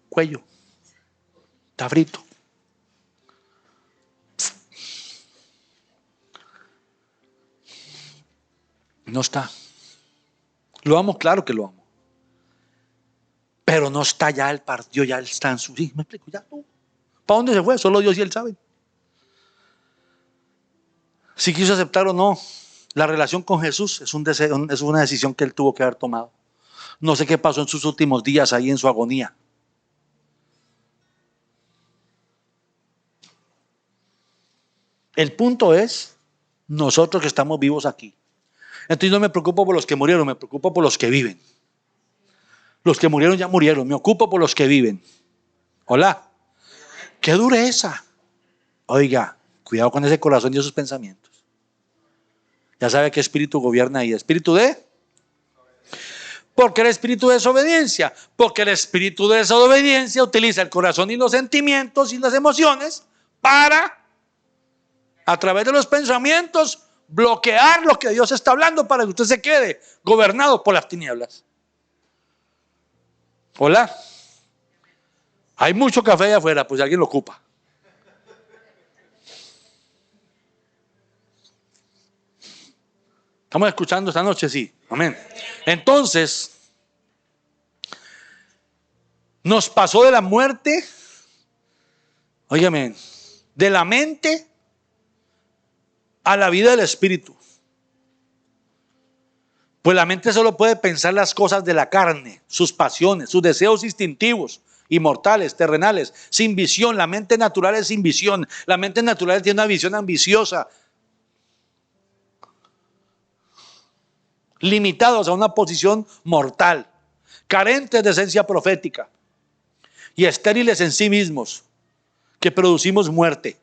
Cuello, está frito. No está. Lo amo, claro que lo amo. Pero no está ya, él partió, ya él está en su... Sí, me explico, ya no. ¿Para dónde se fue? Solo Dios y él saben. Si quiso aceptar o no, la relación con Jesús es un deseo, es una decisión que él tuvo que haber tomado. No sé qué pasó en sus últimos días ahí en su agonía. El punto es, nosotros que estamos vivos aquí. Entonces no me preocupo por los que murieron, me preocupo por los que viven. Los que murieron ya murieron, me ocupo por los que viven. Hola, qué dureza. Oiga, cuidado con ese corazón y esos pensamientos. Ya sabe qué espíritu gobierna ahí. ¿Espíritu de? Porque el espíritu de desobediencia. Porque el espíritu de desobediencia utiliza el corazón y los sentimientos y las emociones para, a través de los pensamientos, bloquear lo que Dios está hablando para que usted se quede gobernado por las tinieblas. Hola. Hay mucho café allá afuera, pues si alguien lo ocupa. ¿Estamos escuchando esta noche? Sí. Amén. Entonces, nos pasó de la muerte, óigame, de la mente a la vida del espíritu. Pues la mente solo puede pensar las cosas de la carne, sus pasiones, sus deseos instintivos, inmortales, terrenales, sin visión. La mente natural es sin visión. La mente natural tiene una visión ambiciosa, limitados a una posición mortal, carentes de esencia profética y estériles en sí mismos, que producimos muerte.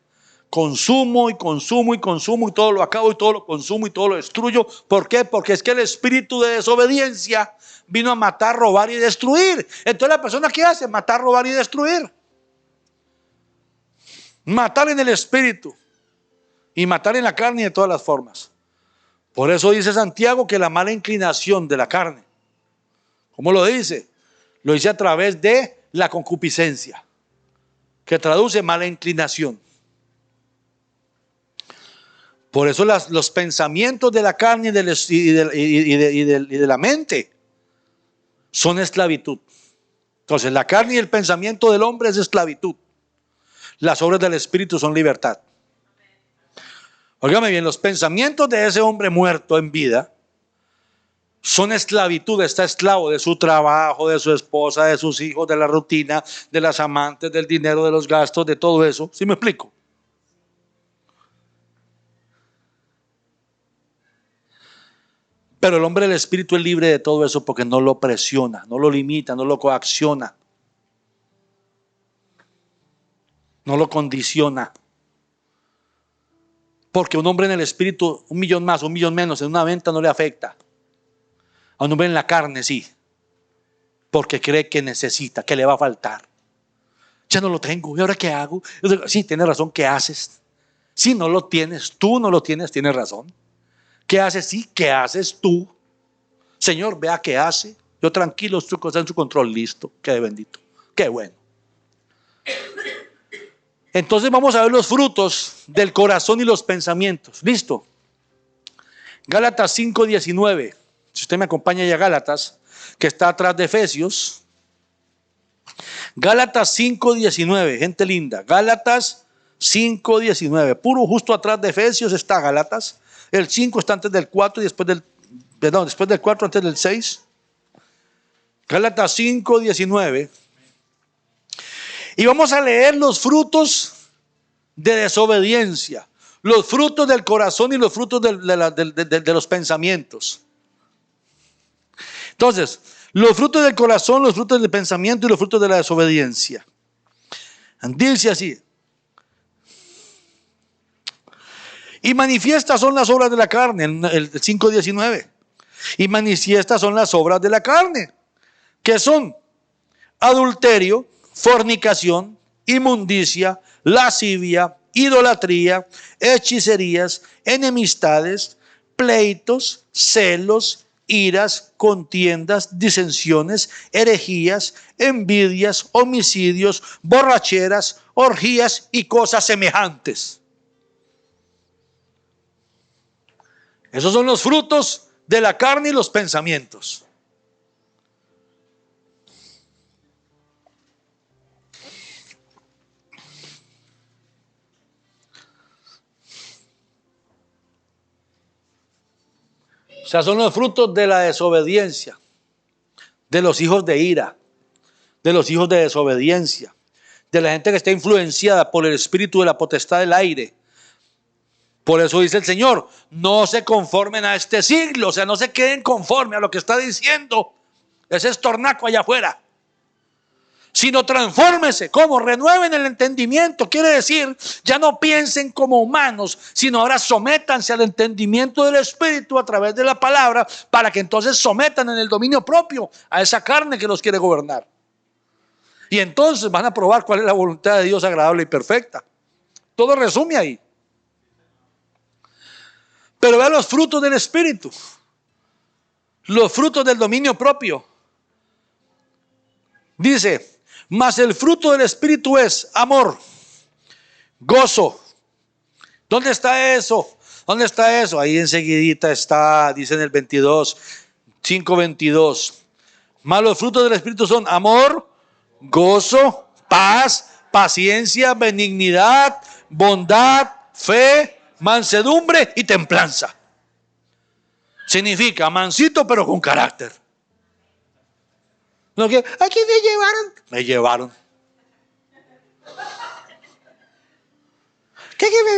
Consumo y consumo y consumo y todo lo acabo y todo lo consumo y todo lo destruyo. ¿Por qué? Porque es que el espíritu de desobediencia vino a matar, robar y destruir. Entonces la persona, ¿qué hace? Matar, robar y destruir. Matar en el espíritu y matar en la carne y de todas las formas. Por eso dice Santiago que la mala inclinación de la carne, ¿cómo lo dice? Lo dice a través de la concupiscencia, que traduce mala inclinación. Por eso los pensamientos de la carne y de la mente son esclavitud. Entonces, la carne y el pensamiento del hombre es esclavitud. Las obras del Espíritu son libertad. Óigame bien, los pensamientos de ese hombre muerto en vida son esclavitud. Está esclavo de su trabajo, de su esposa, de sus hijos, de la rutina, de las amantes, del dinero, de los gastos, de todo eso. ¿Sí me explico? Pero el hombre del Espíritu es libre de todo eso porque no lo presiona, no lo limita, no lo coacciona, no lo condiciona. Porque un hombre en el Espíritu, 1.000.000 más, 1.000.000 menos, en una venta no le afecta. A un hombre en la carne sí, porque cree que necesita, que le va a faltar. Ya no lo tengo, ¿y ahora qué hago? Sí, tienes razón, ¿qué haces? Si no lo tienes, tú no lo tienes, tienes razón. ¿Qué haces? Sí, ¿qué haces tú? Señor, vea qué hace. Yo tranquilo, su cosa en su control, listo. Qué bendito, qué bueno. Entonces vamos a ver los frutos del corazón y los pensamientos. Listo. Gálatas 5:19. Si usted me acompaña ya a Gálatas, que está atrás de Efesios. Gálatas 5:19, gente linda. Gálatas 5:19. Puro justo atrás de Efesios está Gálatas. El 5 está antes del 4 y después del 4 antes del 6. Gálatas 5:19. Y vamos a leer los frutos de desobediencia, los frutos del corazón y los frutos de los pensamientos. Entonces, los frutos del corazón, los frutos del pensamiento y los frutos de la desobediencia. Dice así: y manifiestas son las obras de la carne, el 5:19. Y manifiestas son las obras de la carne, que son adulterio, fornicación, inmundicia, lascivia, idolatría, hechicerías, enemistades, pleitos, celos, iras, contiendas, disensiones, herejías, envidias, homicidios, borracheras, orgías y cosas semejantes. Esos son los frutos de la carne y los pensamientos. O sea, son los frutos de la desobediencia, de los hijos de ira, de los hijos de desobediencia, de la gente que está influenciada por el espíritu de la potestad del aire. Por eso dice el Señor, no se conformen a este siglo, o sea, no se queden conforme a lo que está diciendo ese estornaco allá afuera, sino transfórmese. ¿Cómo? Renueven el entendimiento. Quiere decir, ya no piensen como humanos, sino ahora sométanse al entendimiento del Espíritu a través de la palabra, para que entonces sometan en el dominio propio a esa carne que los quiere gobernar. Y entonces van a probar cuál es la voluntad de Dios agradable y perfecta. Todo resume ahí. Pero vean los frutos del Espíritu, los frutos del dominio propio. Dice, mas el fruto del Espíritu es amor, gozo. ¿Dónde está eso? ¿Dónde está eso? Ahí enseguidita está, dice en el 5:22. Mas los frutos del Espíritu son amor, gozo, paz, paciencia, benignidad, bondad, fe, mansedumbre y templanza. Significa mansito pero con carácter. No que aquí me llevaron. Me llevaron. ¿Qué me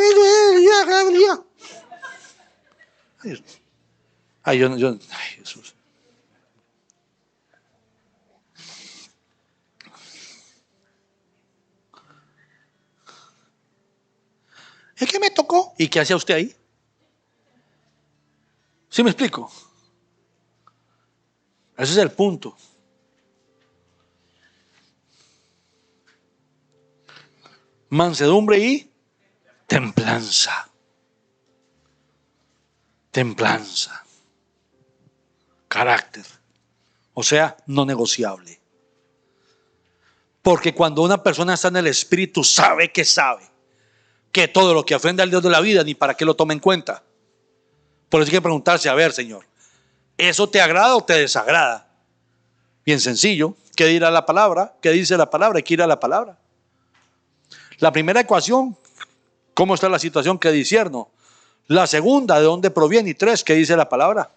vino? Ay, Jesús. Es que me tocó. ¿Y qué hacía usted ahí? ¿Sí me explico? Ese es el punto. Mansedumbre y templanza. Templanza. Carácter. O sea, no negociable. Porque cuando una persona está en el Espíritu, sabe que todo lo que ofende al Dios de la vida, ni para qué lo tome en cuenta. Por eso hay que preguntarse, a ver, Señor, ¿eso te agrada o te desagrada? Bien sencillo. ¿Qué dirá la palabra? ¿Qué dice la palabra? Hay que ir a la palabra. La primera ecuación, ¿cómo está la situación? ¿Qué discierno? La segunda, ¿de dónde proviene? Y tres, ¿qué dice la palabra?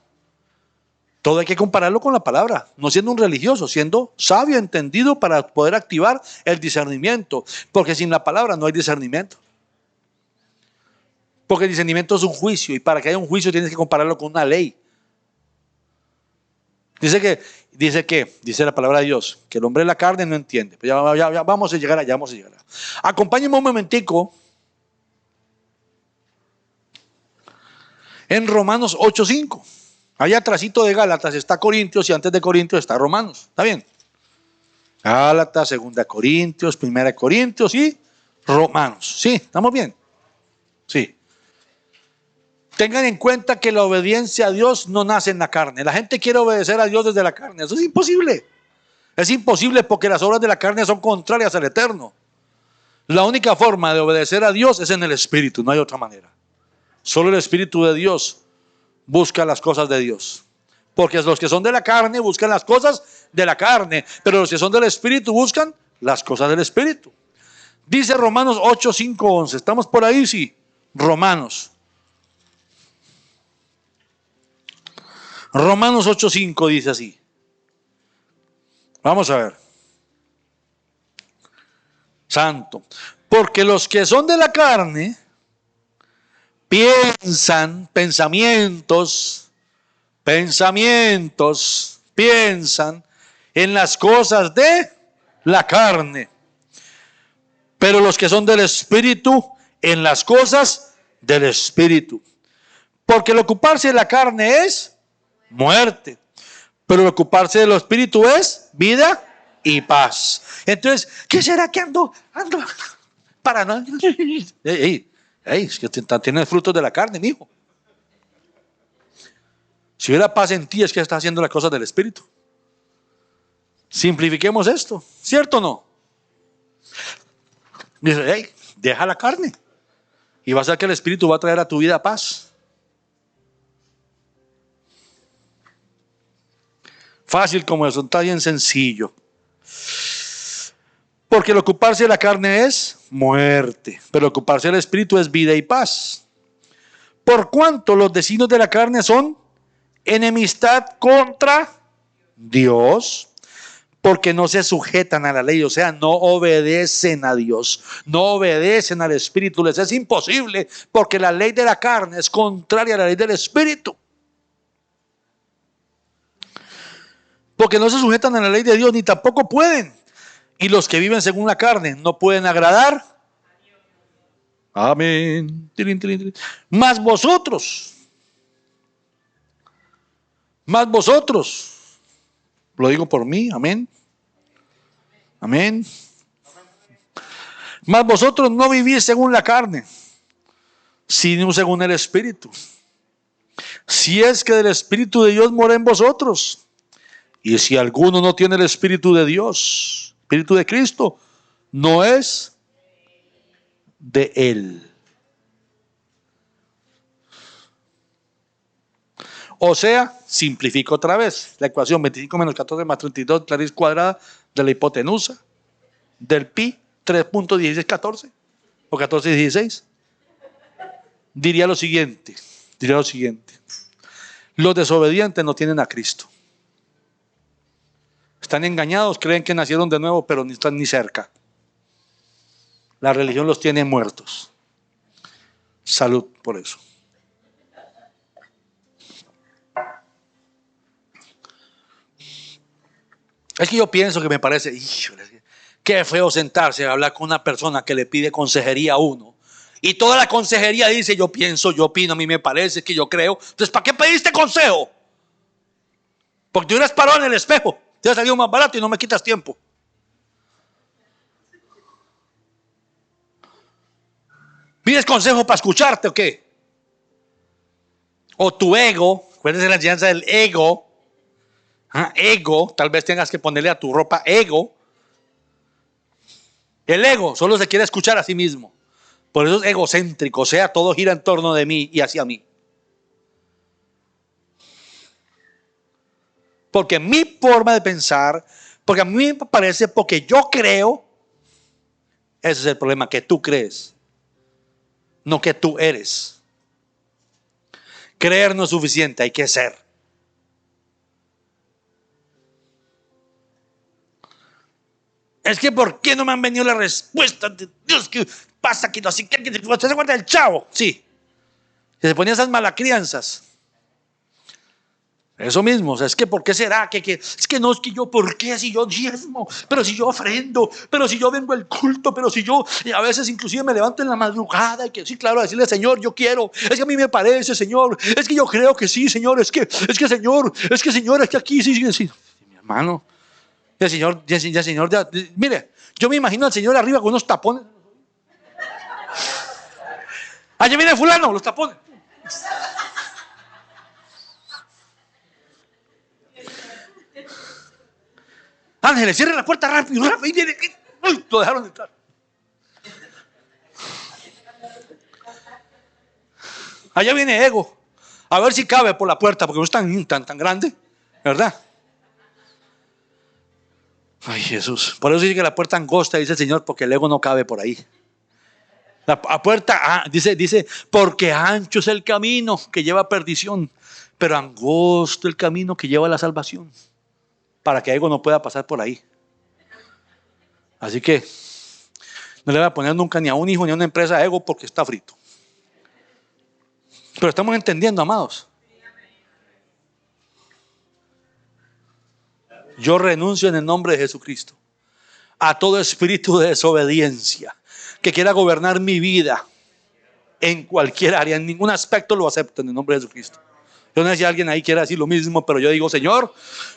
Todo hay que compararlo con la palabra, no siendo un religioso, siendo sabio, entendido para poder activar el discernimiento. Porque sin la palabra no hay discernimiento. Porque el discernimiento es un juicio y para que haya un juicio tienes que compararlo con una ley. Dice la palabra de Dios, que el hombre de la carne no entiende. Pues ya vamos a llegar allá, vamos a llegar allá. Acompáñenme un momentico en Romanos 8:5. Allá atrásito de Gálatas está Corintios y antes de Corintios está Romanos. ¿Está bien? Gálatas, 2 Corintios, 1 Corintios y Romanos. ¿Sí? ¿Estamos bien? Sí. Tengan en cuenta que la obediencia a Dios no nace en la carne. La gente quiere obedecer a Dios desde la carne. Eso es imposible. Es imposible porque las obras de la carne son contrarias al eterno. La única forma de obedecer a Dios es en el Espíritu, no hay otra manera. Solo el Espíritu de Dios busca las cosas de Dios. Porque los que son de la carne buscan las cosas de la carne, pero los que son del Espíritu buscan las cosas del Espíritu. Dice Romanos 8, 5, 11. ¿Estamos por ahí? Sí. Romanos 8:5 dice así. Vamos a ver. Santo. Porque los que son de la carne piensan en las cosas de la carne. Pero los que son del Espíritu, en las cosas del Espíritu. Porque el ocuparse de la carne es muerte, pero el ocuparse del Espíritu es vida y paz. Entonces, ¿qué será que ando para no? Es que tienes frutos de la carne, mijo. Si hubiera paz en ti, es que estás haciendo las cosas del Espíritu. Simplifiquemos esto, ¿cierto o no? Dice, deja la carne y vas a ver que el Espíritu va a traer a tu vida paz. Fácil como eso, está bien sencillo. Porque el ocuparse de la carne es muerte, pero el ocuparse del Espíritu es vida y paz. Por cuanto los designios de la carne son enemistad contra Dios, porque no se sujetan a la ley, o sea, no obedecen a Dios, no obedecen al Espíritu. Les es imposible, porque la ley de la carne es contraria a la ley del Espíritu. Porque no se sujetan a la ley de Dios, ni tampoco pueden. Y los que viven según la carne no pueden agradar. Amén. Más vosotros, lo digo por mí, amén. Amén. Más vosotros no vivís según la carne, sino según el Espíritu. Si es que del Espíritu de Dios mora en vosotros. Y si alguno no tiene el Espíritu de Dios, Espíritu de Cristo, no es de Él. O sea, simplifico otra vez la ecuación 25 menos 14 más 32, la raíz cuadrada de la hipotenusa del pi 3.1614 o 1416. Diría lo siguiente. Los desobedientes no tienen a Cristo. Están engañados, creen que nacieron de nuevo, pero ni están ni cerca. La religión los tiene muertos. Salud por eso. Es que yo pienso que me parece, qué feo sentarse a hablar con una persona que le pide consejería a uno. Y toda la consejería dice, yo pienso, yo opino, a mí me parece, que yo creo. Entonces, ¿para qué pediste consejo? Porque te hubieras parado en el espejo. Te ha salido más barato y no me quitas tiempo. ¿Pides consejo para escucharte o qué? O tu ego, acuérdense la enseñanza del ego. Ego, tal vez tengas que ponerle a tu ropa ego. El ego solo se quiere escuchar a sí mismo. Por eso es egocéntrico, o sea, todo gira en torno de mí y hacia mí. porque mi forma de pensar, porque a mí me parece, porque yo creo. Ese es el problema, que tú crees, no que tú eres. Creer no es suficiente, hay que ser. Es que ¿por qué no me han venido las respuestas de Dios? ¿Qué pasa? Que no sé qué. ¿Se acuerda del chavo? Sí. Que se ponía esas malacrianzas. Eso mismo, o sea, es que ¿por qué será? Es que no, es que yo, ¿por qué? Si yo diezmo, pero si yo ofrendo, pero si yo vengo al culto, pero si yo, y a veces inclusive me levanto en la madrugada y que sí, claro, a decirle, Señor, yo quiero, es que a mí me parece, Señor, es que yo creo que sí, Señor, es que Señor, es que aquí sí. Mi hermano, el Señor, mire, yo me imagino al Señor arriba con unos tapones. Allá viene fulano, los tapones. Ángeles, cierren la puerta rápido. Y viene. Uy, lo dejaron de entrar. Allá viene ego. A ver si cabe por la puerta, porque no es tan grande, ¿verdad? Ay, Jesús. Por eso dice que la puerta angosta, dice el Señor, porque el ego no cabe por ahí. La puerta, dice, porque ancho es el camino que lleva a perdición, pero angosto el camino que lleva a la salvación. Para que ego no pueda pasar por ahí. Así que no le voy a poner nunca ni a un hijo ni a una empresa ego porque está frito. Pero estamos entendiendo, amados. Yo renuncio en el nombre de Jesucristo a todo espíritu de desobediencia que quiera gobernar mi vida en cualquier área, en ningún aspecto lo acepto en el nombre de Jesucristo. Yo no sé si alguien ahí quiere decir lo mismo, pero yo digo, Señor,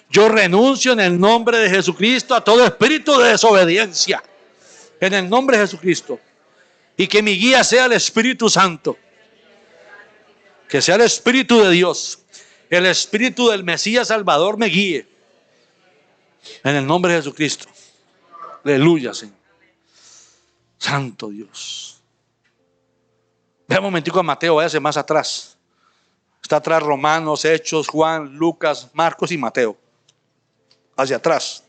yo renuncio en el nombre de Jesucristo a todo espíritu de desobediencia. En el nombre de Jesucristo. Y que mi guía sea el Espíritu Santo. Que sea el Espíritu de Dios. El Espíritu del Mesías Salvador me guíe. En el nombre de Jesucristo. Aleluya, Señor. Santo Dios. Ve un momentico a Mateo, váyase más atrás. Está atrás Romanos, Hechos, Juan, Lucas, Marcos y Mateo. Hacia atrás.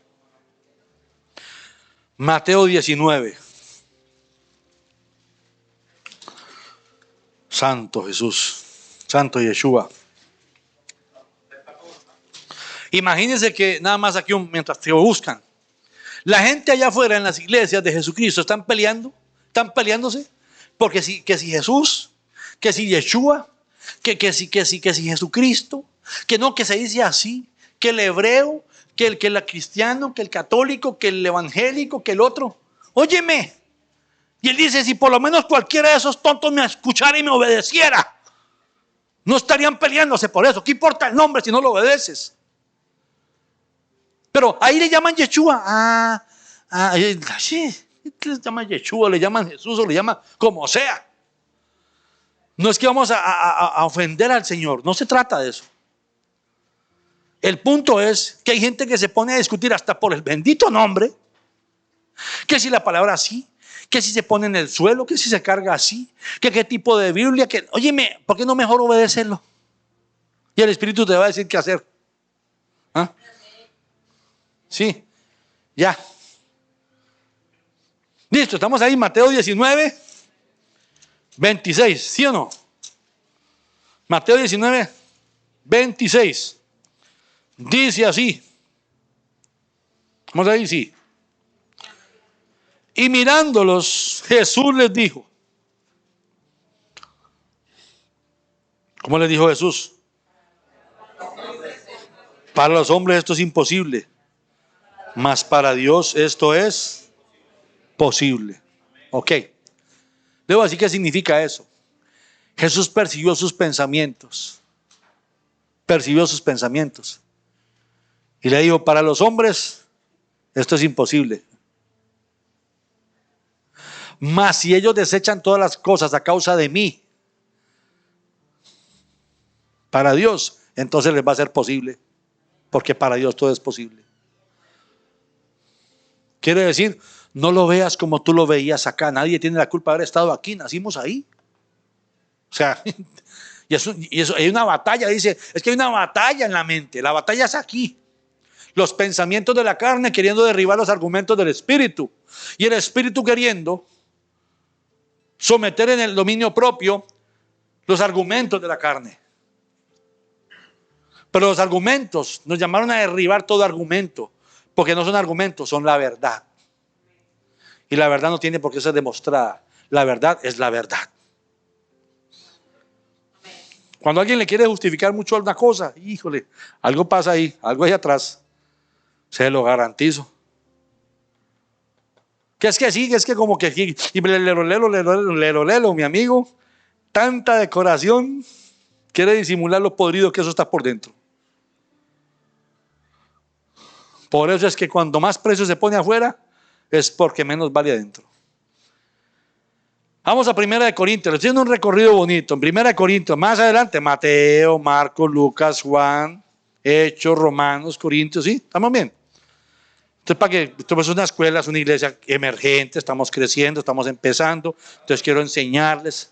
Mateo 19. Santo Jesús. Santo Yeshua. Imagínense que nada más aquí mientras te buscan. La gente allá afuera en las iglesias de Jesucristo están peleándose. Porque que si Jesús, que si Yeshua, que si Jesucristo, que se dice así, que el hebreo, que el cristiano, que el católico, que el evangélico, que el otro. Óyeme. Y él dice, si por lo menos cualquiera de esos tontos me escuchara y me obedeciera, no estarían peleándose por eso. ¿Qué importa el nombre si no lo obedeces? Pero ahí le llaman Yeshua. Sí, le llaman Yeshua, le llaman Jesús o le llaman como sea. No es que vamos a ofender al Señor, no se trata de eso. El punto es que hay gente que se pone a discutir hasta por el bendito nombre, que si la palabra así, que si se pone en el suelo, que si se carga así, que qué tipo de Biblia, que, óyeme, ¿por qué no mejor obedecerlo? Y el Espíritu te va a decir qué hacer. ¿Ah? Sí, ya. Listo, estamos ahí, Mateo 19, 26, ¿sí o no? Mateo 19, 26. Dice así. Vamos ahí, sí. Y mirándolos, Jesús les dijo. ¿Cómo les dijo Jesús? Para los hombres esto es imposible, mas para Dios esto es posible. Ok. Debo decir qué significa eso. Jesús percibió sus pensamientos. Percibió sus pensamientos. Y le dijo, para los hombres esto es imposible. Mas si ellos desechan todas las cosas a causa de mí, para Dios, entonces les va a ser posible. Porque para Dios todo es posible. Quiere decir, no lo veas como tú lo veías acá. Nadie tiene la culpa de haber estado aquí. Nacimos ahí. O sea, y eso hay una batalla. Dice, es que hay una batalla en la mente. La batalla es aquí. Los pensamientos de la carne queriendo derribar los argumentos del espíritu. Y el espíritu queriendo someter en el dominio propio los argumentos de la carne. Pero los argumentos nos llamaron a derribar todo argumento. Porque no son argumentos, son la verdad. Y la verdad no tiene por qué ser demostrada. La verdad es la verdad. Cuando alguien le quiere justificar mucho una cosa, híjole, algo pasa ahí, algo ahí atrás. Se lo garantizo. Que es que sí, que es que como que aquí, y lelo, mi amigo, tanta decoración quiere disimular lo podrido que eso está por dentro. Por eso es que cuando más precio se pone afuera, es porque menos vale adentro. Vamos a 1 Corintios, estoy haciendo un recorrido bonito. En 1 Corintios, más adelante, Mateo, Marcos, Lucas, Juan, Hechos, Romanos, Corintios, ¿sí? ¿Estamos bien? Entonces, para que esto es una escuela, es una iglesia emergente, estamos creciendo, estamos empezando, entonces quiero enseñarles.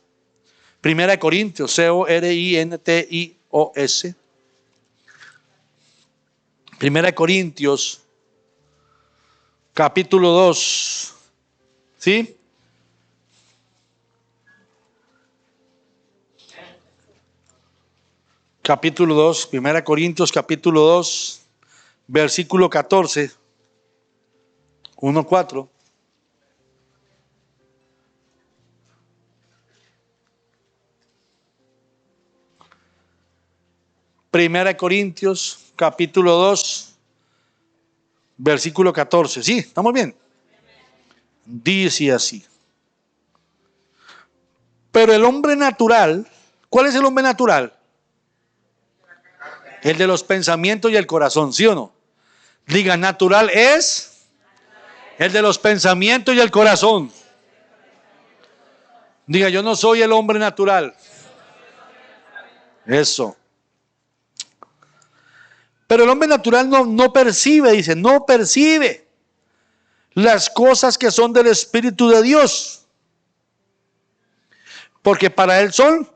1 Corintios, Corintios. 1 Corintios, capítulo 2, ¿sí? Capítulo 2, 1 Corintios, capítulo 2, versículo 14, 1:4. Primera Corintios, capítulo 2, versículo 14. ¿Sí? ¿Estamos bien? Dice así. Pero el hombre natural, ¿cuál es el hombre natural? El de los pensamientos y el corazón, ¿sí o no? Diga, natural es el de los pensamientos y el corazón. Diga, yo no soy el hombre natural. Eso. Pero el hombre natural no percibe, dice, no percibe las cosas que son del Espíritu de Dios. Porque para él son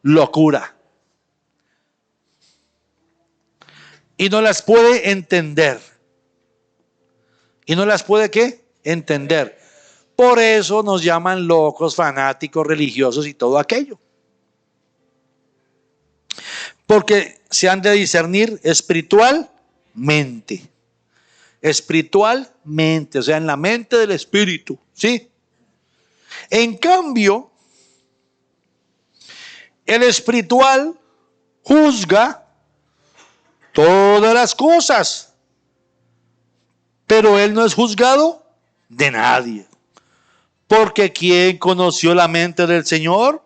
locura. Y no las puede entender. ¿Y no las puede qué? Entender. Por eso nos llaman locos, fanáticos, religiosos y todo aquello. Porque se han de discernir espiritualmente. Espiritualmente, o sea, en la mente del espíritu, ¿sí? En cambio, el espiritual juzga todas las cosas, pero él no es juzgado de nadie. Porque ¿quién conoció la mente del Señor?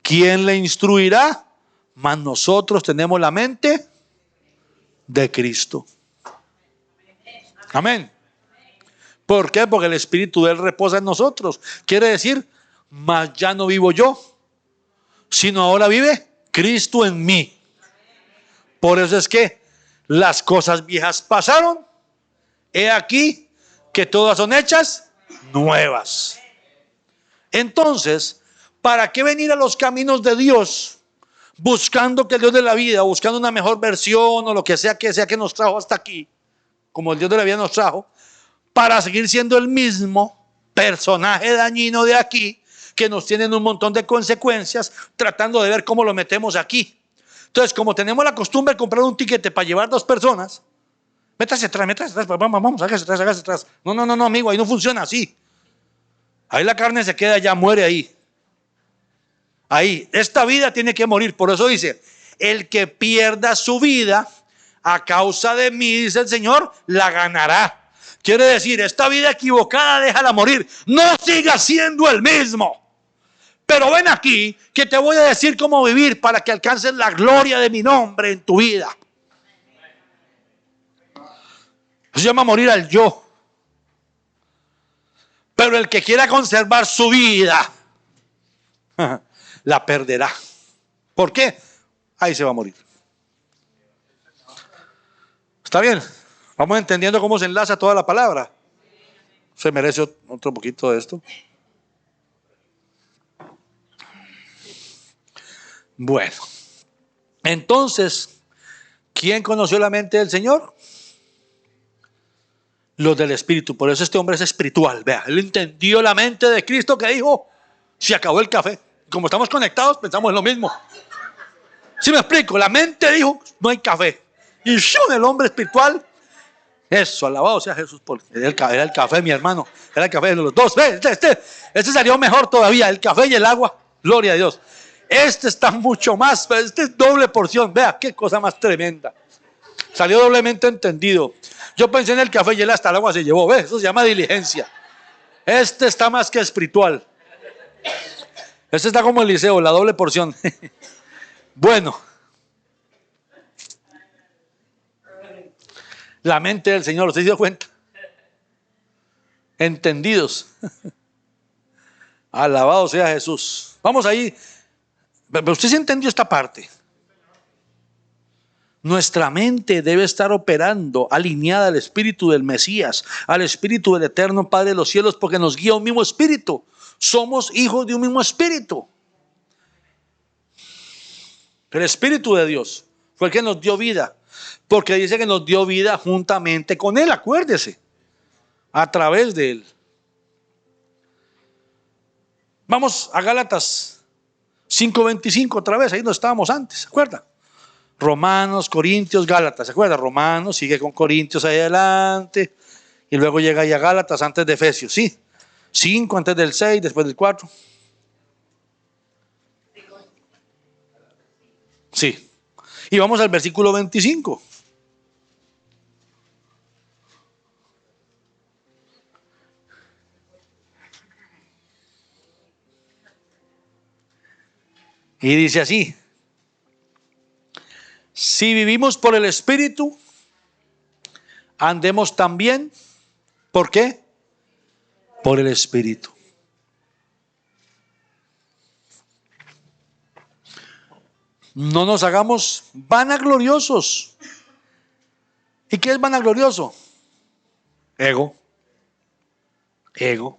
¿Quién le instruirá? Mas nosotros tenemos la mente de Cristo. Amén. ¿Por qué? Porque el Espíritu de Él reposa en nosotros. Quiere decir, mas ya no vivo yo, sino ahora vive Cristo en mí. Por eso es que las cosas viejas pasaron. He aquí que todas son hechas nuevas. Entonces, ¿para qué venir a los caminos de Dios buscando que el Dios de la vida, buscando una mejor versión o lo que sea que nos trajo hasta aquí, como el Dios de la vida nos trajo, para seguir siendo el mismo personaje dañino de aquí, que nos tienen un montón de consecuencias, tratando de ver cómo lo metemos aquí? Entonces, como tenemos la costumbre de comprar un tiquete para llevar 2 personas, métase atrás, vamos, hágase atrás. No, amigo, ahí no funciona así. Ahí la carne se queda, ya muere ahí. Ahí, esta vida tiene que morir. Por eso dice, el que pierda su vida a causa de mí, dice el Señor, la ganará. Quiere decir, esta vida equivocada, déjala morir. No sigas siendo el mismo. Pero ven aquí, que te voy a decir cómo vivir para que alcances la gloria de mi nombre en tu vida. Eso se llama morir al yo. Pero el que quiera conservar su vida, la perderá. ¿Por qué? Ahí se va a morir. ¿Está bien? Vamos entendiendo cómo se enlaza toda la palabra. Se merece otro poquito de esto. Bueno, entonces, ¿quién conoció la mente del Señor? Los del Espíritu. Por eso este hombre es espiritual. Vea, él entendió la mente de Cristo que dijo, se acabó el café. Como estamos conectados, pensamos en lo mismo. ¿Sí me explico? La mente dijo, no hay café. Y el hombre espiritual, eso, alabado sea Jesús. Era el café, mi hermano. Era el café de los dos. Este salió mejor todavía. El café y el agua. Gloria a Dios. Este está mucho más. Este es doble porción. Vea, qué cosa más tremenda. Salió doblemente entendido. Yo pensé en el café y él hasta el agua se llevó. ¿Ves? Eso se llama diligencia. Este está más que espiritual. Este está como Eliseo, la doble porción. Bueno. La mente del Señor, ¿usted se dio cuenta? Entendidos. Alabado sea Jesús. Vamos ahí. Pero usted se entendió esta parte. Nuestra mente debe estar operando alineada al espíritu del Mesías, al espíritu del eterno Padre de los cielos, porque nos guía un mismo espíritu. Somos hijos de un mismo espíritu. El espíritu de Dios fue el que nos dio vida, porque dice que nos dio vida juntamente con Él, acuérdese, a través de Él. Vamos a Gálatas 5:25 otra vez, ahí no estábamos antes, ¿se acuerda? Romanos, Corintios, Gálatas, ¿se acuerda? Romanos, sigue con Corintios ahí adelante, y luego llega ahí a Gálatas antes de Efesios, ¿sí? 5 antes del 6, después del 4. Sí. Y vamos al versículo 25. Y dice así: si vivimos por el Espíritu, andemos también, ¿por qué? Por el Espíritu. No nos hagamos vanagloriosos. ¿Y qué es vanaglorioso? Ego, ego,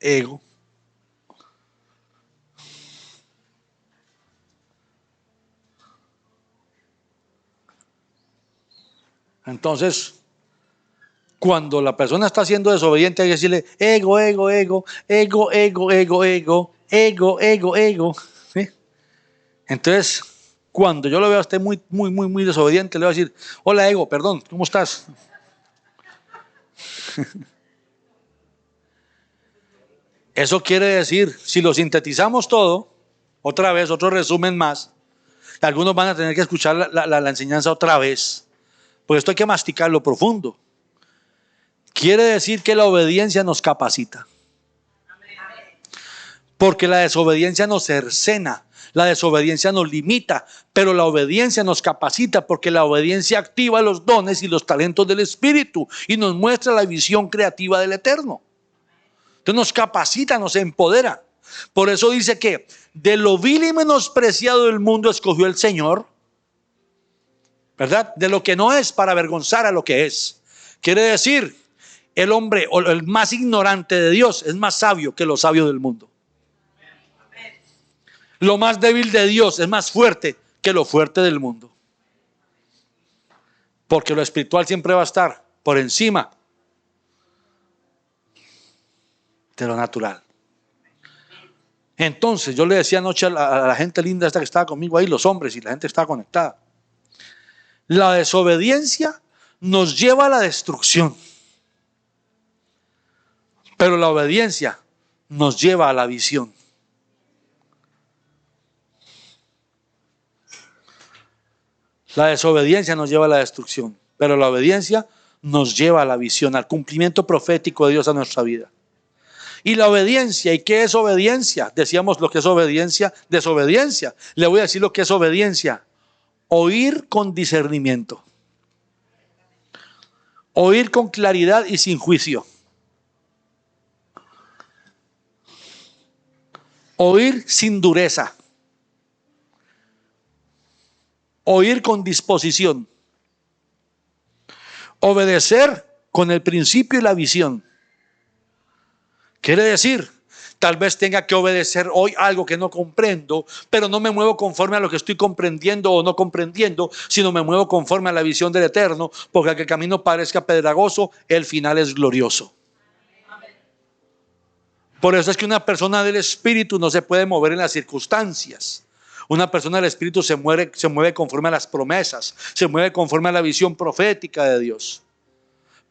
ego. Entonces, cuando la persona está siendo desobediente, hay que decirle ego, ego, ego, ego, ego, ego, ego, ego, ego, ego. ¿Sí? Entonces, cuando yo lo veo a usted muy desobediente, le voy a decir, hola ego, perdón, ¿cómo estás? Eso quiere decir, si lo sintetizamos todo, otra vez, otro resumen más, algunos van a tener que escuchar la enseñanza otra vez, porque esto hay que masticarlo profundo. Quiere decir que la obediencia nos capacita. Porque la desobediencia nos cercena, la desobediencia nos limita, pero la obediencia nos capacita porque la obediencia activa los dones y los talentos del Espíritu y nos muestra la visión creativa del Eterno. Entonces nos capacita, nos empodera. Por eso dice que de lo vil y menospreciado del mundo escogió el Señor, ¿verdad? De lo que no es para avergonzar a lo que es. Quiere decir, el hombre o el más ignorante de Dios es más sabio que los sabios del mundo. Lo más débil de Dios es más fuerte que lo fuerte del mundo. Porque lo espiritual siempre va a estar por encima de lo natural. Entonces, yo le decía anoche a la gente linda esta que estaba conmigo ahí, los hombres, y la gente estaba conectada. La desobediencia nos lleva a la destrucción. Pero la obediencia nos lleva a la visión. La desobediencia nos lleva a la destrucción, pero la obediencia nos lleva a la visión, al cumplimiento profético de Dios a nuestra vida. Y la obediencia, ¿y qué es obediencia? Decíamos lo que es obediencia, desobediencia. Le voy a decir lo que es obediencia. Oír con discernimiento. Oír con claridad y sin juicio. Oír sin dureza. Oír con disposición. Obedecer con el principio y la visión. Quiere decir Tal vez tenga que obedecer hoy algo que no comprendo, pero no me muevo conforme a lo que estoy comprendiendo o no comprendiendo, sino me muevo conforme a la visión del Eterno, porque aunque el camino parezca pedregoso, el final es glorioso. Por eso es que una persona del Espíritu no se puede mover en las circunstancias. Una persona del Espíritu se mueve conforme a las promesas, se mueve conforme a la visión profética de Dios.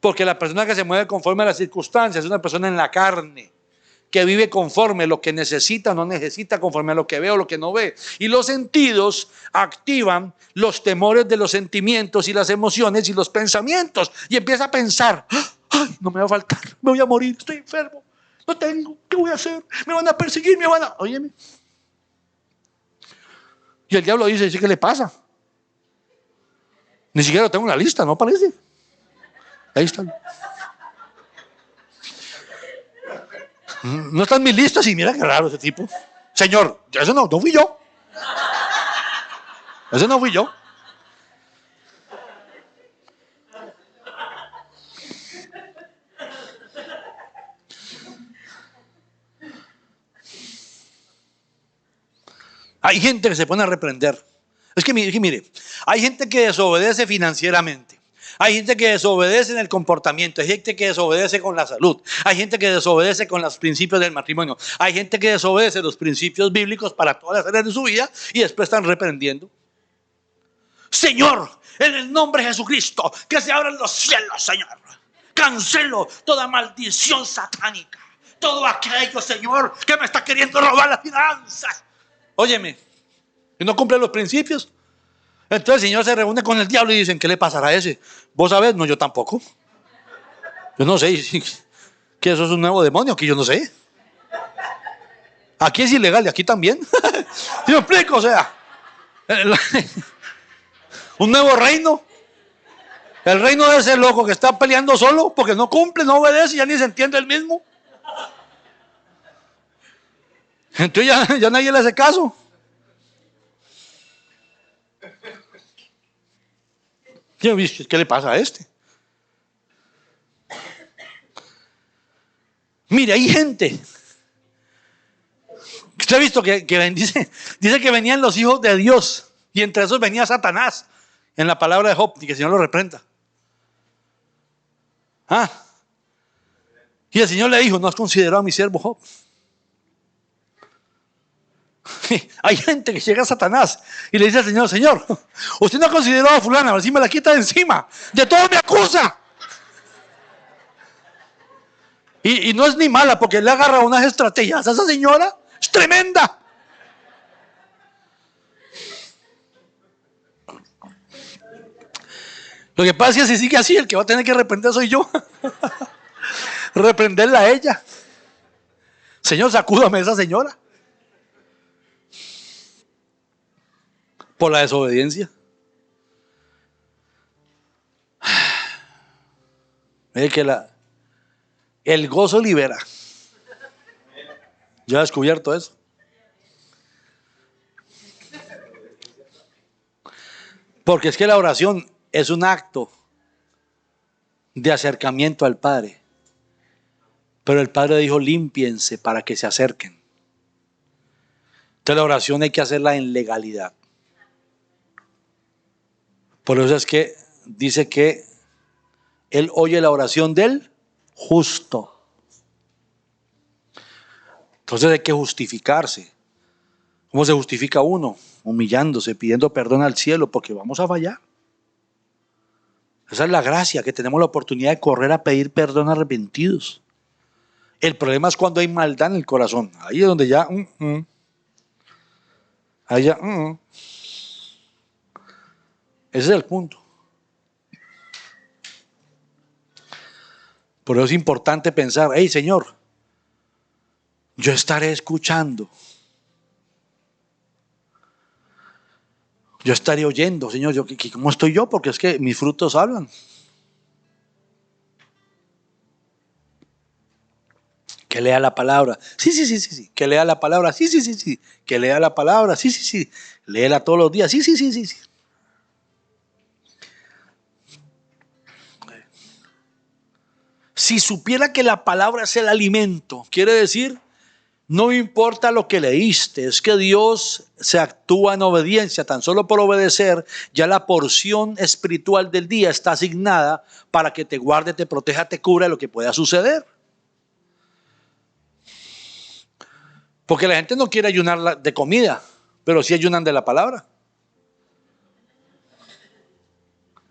Porque la persona que se mueve conforme a las circunstancias es una persona en la carne, que vive conforme a lo que necesita, no necesita, conforme a lo que ve o lo que no ve. Y los sentidos activan los temores de los sentimientos y las emociones y los pensamientos. Y empieza a pensar, ay, no me va a faltar, me voy a morir, estoy enfermo, no tengo, ¿qué voy a hacer? Me van a perseguir, me van a... Óyeme. Y el diablo dice, ¿qué le pasa? Ni siquiera lo tengo en la lista, ¿no parece? Ahí está. No están mis listas y mira qué raro ese tipo. Señor, eso no fui yo. Ese no fui yo. Hay gente que se pone a reprender. Es que mire, hay gente que desobedece financieramente. Hay gente que desobedece en el comportamiento. Hay gente que desobedece con la salud. Hay gente que desobedece con los principios del matrimonio. Hay gente que desobedece los principios bíblicos para todas las áreas de su vida y después están reprendiendo. Señor, en el nombre de Jesucristo, que se abran los cielos, Señor. Cancelo toda maldición satánica. Todo aquello, Señor, que me está queriendo robar las finanzas. Óyeme, y no cumple los principios. Entonces el Señor se reúne con el diablo y dicen, ¿qué le pasará a ese? ¿Vos sabés? No, yo tampoco. Yo no sé que eso es un nuevo demonio, que yo no sé. Aquí es ilegal y aquí también. ¿Sí me explico? O sea, un nuevo reino. El reino de ese loco que está peleando solo porque no cumple, no obedece, ya ni se entiende el mismo. Entonces ya nadie le hace caso. ¿Qué le pasa a este? Mire, hay gente. Usted ha visto que dice que venían los hijos de Dios y entre esos venía Satanás en la palabra de Job, y que el Señor lo reprenda. Y el Señor le dijo, ¿no has considerado a mi siervo Job? Hay gente que llega a Satanás y le dice al Señor, Señor, usted no ha considerado a fulana, a ver si me la quita de encima, de todo me acusa. Y no es ni mala porque le agarra unas estrategias a esa señora, es tremenda. Lo que pasa es que si sigue así, el que va a tener que reprender soy yo. Reprenderla a ella. Señor, sacúdame a esa señora. Por la desobediencia. Mire que el gozo libera. Yo he descubierto eso. Porque es que la oración es un acto de acercamiento al Padre. Pero el Padre dijo, límpiense para que se acerquen. Entonces la oración hay que hacerla en legalidad. Por eso es que dice que Él oye la oración del justo. Entonces hay que justificarse. ¿Cómo se justifica uno? Humillándose, pidiendo perdón al cielo, porque vamos a fallar. Esa es la gracia, que tenemos la oportunidad de correr a pedir perdón arrepentidos. El problema es cuando hay maldad en el corazón. Ahí es donde ya... Ahí ya... Ese es el punto. Por eso es importante pensar, hey Señor, yo estaré escuchando. Yo estaré oyendo, Señor, ¿cómo estoy yo? Porque es que mis frutos hablan. Que lea la palabra. Sí. Que lea la palabra. Sí. Que lea la palabra. Sí. Léela todos los días. Sí. Si supiera que la palabra es el alimento, quiere decir No importa lo que leíste, es que Dios se actúa en obediencia. Tan solo por obedecer, ya la porción espiritual del día está asignada para que te guarde, te proteja, te cubra de lo que pueda suceder. Porque la gente no quiere ayunar de comida, pero sí ayunan de la palabra.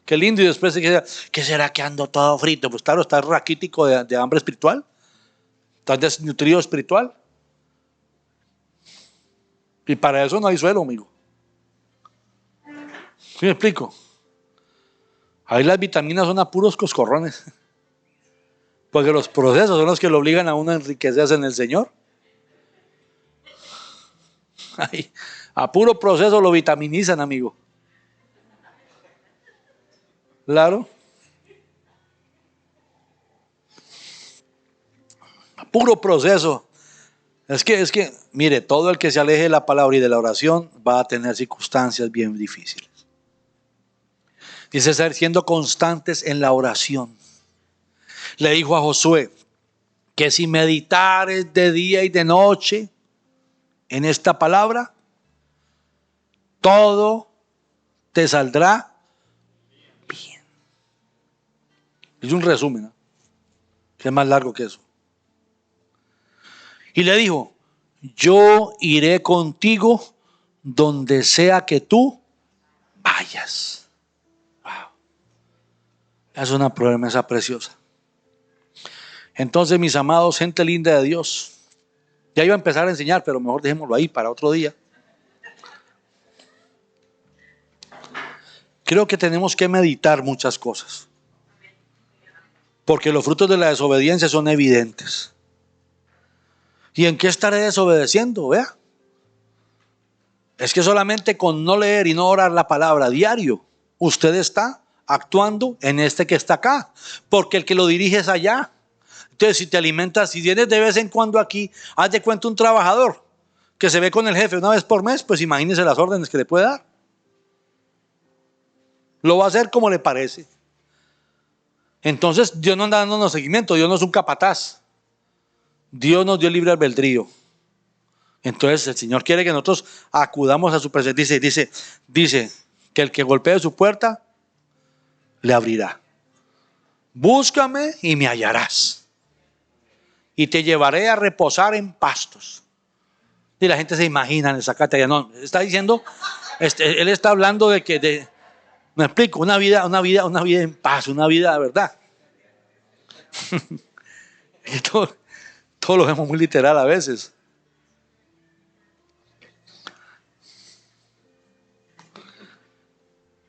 Qué lindo. Y después se queda, ¿qué será que ando todo frito? Pues claro, estás raquítico de hambre espiritual. Estás desnutrido espiritual. Y para eso no hay suelo, amigo. ¿Sí me explico? Ahí las vitaminas son a puros coscorrones. Porque los procesos son los que lo obligan a uno a enriquecerse en el Señor. Ay, a puro proceso lo vitaminizan, amigo. Claro. A puro proceso. Es que, mire, todo el que se aleje de la palabra y de la oración va a tener circunstancias bien difíciles. Dice ser siendo constantes en la oración. Le dijo a Josué que si meditares de día y de noche en esta palabra, todo te saldrá bien. Es un resumen, ¿no? Que es más largo que eso. Y le dijo, yo iré contigo donde sea que tú vayas. Wow. Es una promesa preciosa. Entonces, mis amados, gente linda de Dios, ya iba a empezar a enseñar, pero mejor dejémoslo ahí para otro día. Creo que tenemos que meditar muchas cosas, porque los frutos de la desobediencia son evidentes. ¿Y en qué estaré desobedeciendo? Vea. Es que solamente con no leer y no orar la palabra diario, usted está actuando en este que está acá, porque el que lo dirige es allá. Entonces, si te alimentas, si vienes de vez en cuando aquí, haz de cuenta un trabajador que se ve con el jefe una vez por mes, pues imagínese las órdenes que le puede dar. Lo va a hacer como le parece. Entonces, Dios no anda dándonos seguimiento, Dios no es un capataz. Dios nos dio libre albedrío. Entonces, el Señor quiere que nosotros acudamos a su presencia. Dice que el que golpee su puerta, le abrirá. Búscame y me hallarás. Y te llevaré a reposar en pastos. Y la gente se imagina en el Zacate allá. No, está diciendo, él está hablando de que, me explico, una vida en paz, una vida de verdad. Y todo lo vemos muy literal a veces.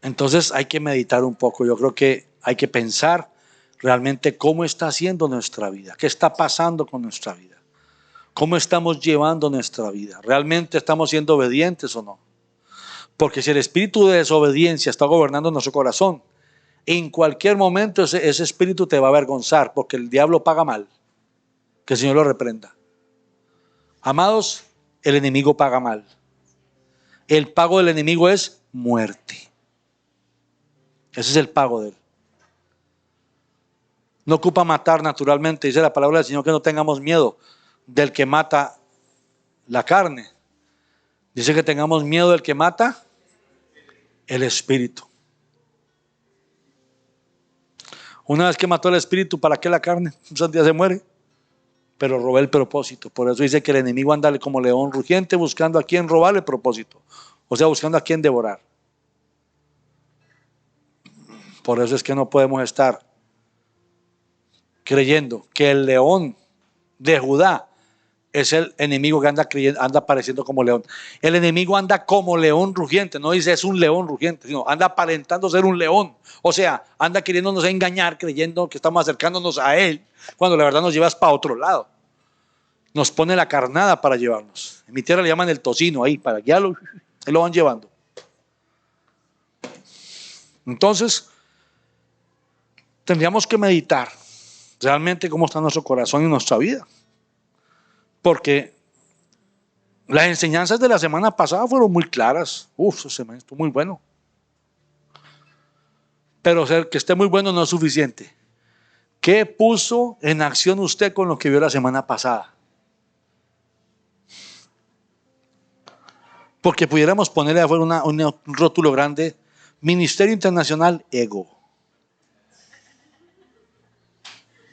Entonces hay que meditar un poco. Yo creo que hay que pensar realmente cómo está haciendo nuestra vida, qué está pasando con nuestra vida, cómo estamos llevando nuestra vida. ¿Realmente estamos siendo obedientes o no? Porque si el espíritu de desobediencia está gobernando nuestro corazón, en cualquier momento ese espíritu te va a avergonzar, porque el diablo paga mal. Que el Señor lo reprenda. Amados, el enemigo paga mal. El pago del enemigo es muerte. Ese es el pago de él. No ocupa matar naturalmente. Dice la palabra del Señor que no tengamos miedo del que mata la carne. Dice que tengamos miedo del que mata el espíritu. Una vez que mató el espíritu, ¿para qué la carne? Un día se muere. Pero robé el propósito. Por eso dice que el enemigo anda como león rugiente buscando a quien robar el propósito. O sea, buscando a quien devorar. Por eso es que no podemos estar creyendo que el león de Judá es el enemigo que anda apareciendo como león. El enemigo anda como león rugiente, no dice es un león rugiente, sino anda aparentando ser un león. O sea, anda queriéndonos engañar, creyendo que estamos acercándonos a él, cuando la verdad nos llevas para otro lado. Nos pone la carnada para llevarnos. En mi tierra le llaman el tocino ahí, para guiarlo, ahí lo van llevando. Entonces, tendríamos que meditar realmente cómo está nuestro corazón y nuestra vida. Porque las enseñanzas de la semana pasada fueron muy claras. Esa semana estuvo muy bueno. Pero que esté muy bueno no es suficiente. ¿Qué puso en acción usted con lo que vio la semana pasada? Porque pudiéramos ponerle afuera un rótulo grande: Ministerio Internacional Ego.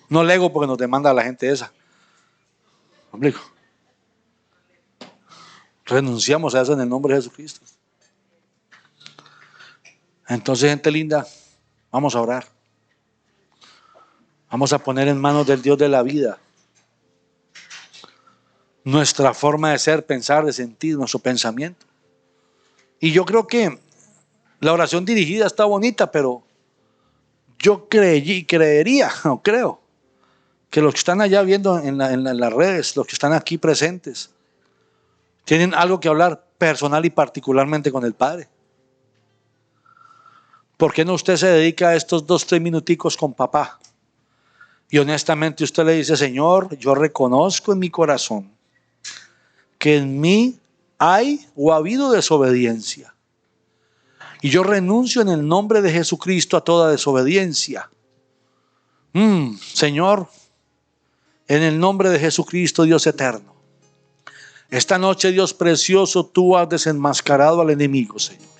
No el ego porque nos demanda la gente esa. ¿Me explico? Renunciamos a eso en el nombre de Jesucristo. Entonces, gente linda, vamos a orar. Vamos a poner en manos del Dios de la vida nuestra forma de ser, pensar, de sentir, nuestro pensamiento. Y yo creo que la oración dirigida está bonita, pero yo creería, o creo, que los que están allá viendo en las redes, los que están aquí presentes, tienen algo que hablar personal y particularmente con el Padre. ¿Por qué no usted se dedica a estos 2-3 minuticos con papá? Y honestamente usted le dice: Señor, yo reconozco en mi corazón que en mí hay o ha habido desobediencia. Y yo renuncio en el nombre de Jesucristo a toda desobediencia. Señor, en el nombre de Jesucristo, Dios eterno, esta noche, Dios precioso, tú has desenmascarado al enemigo, Señor.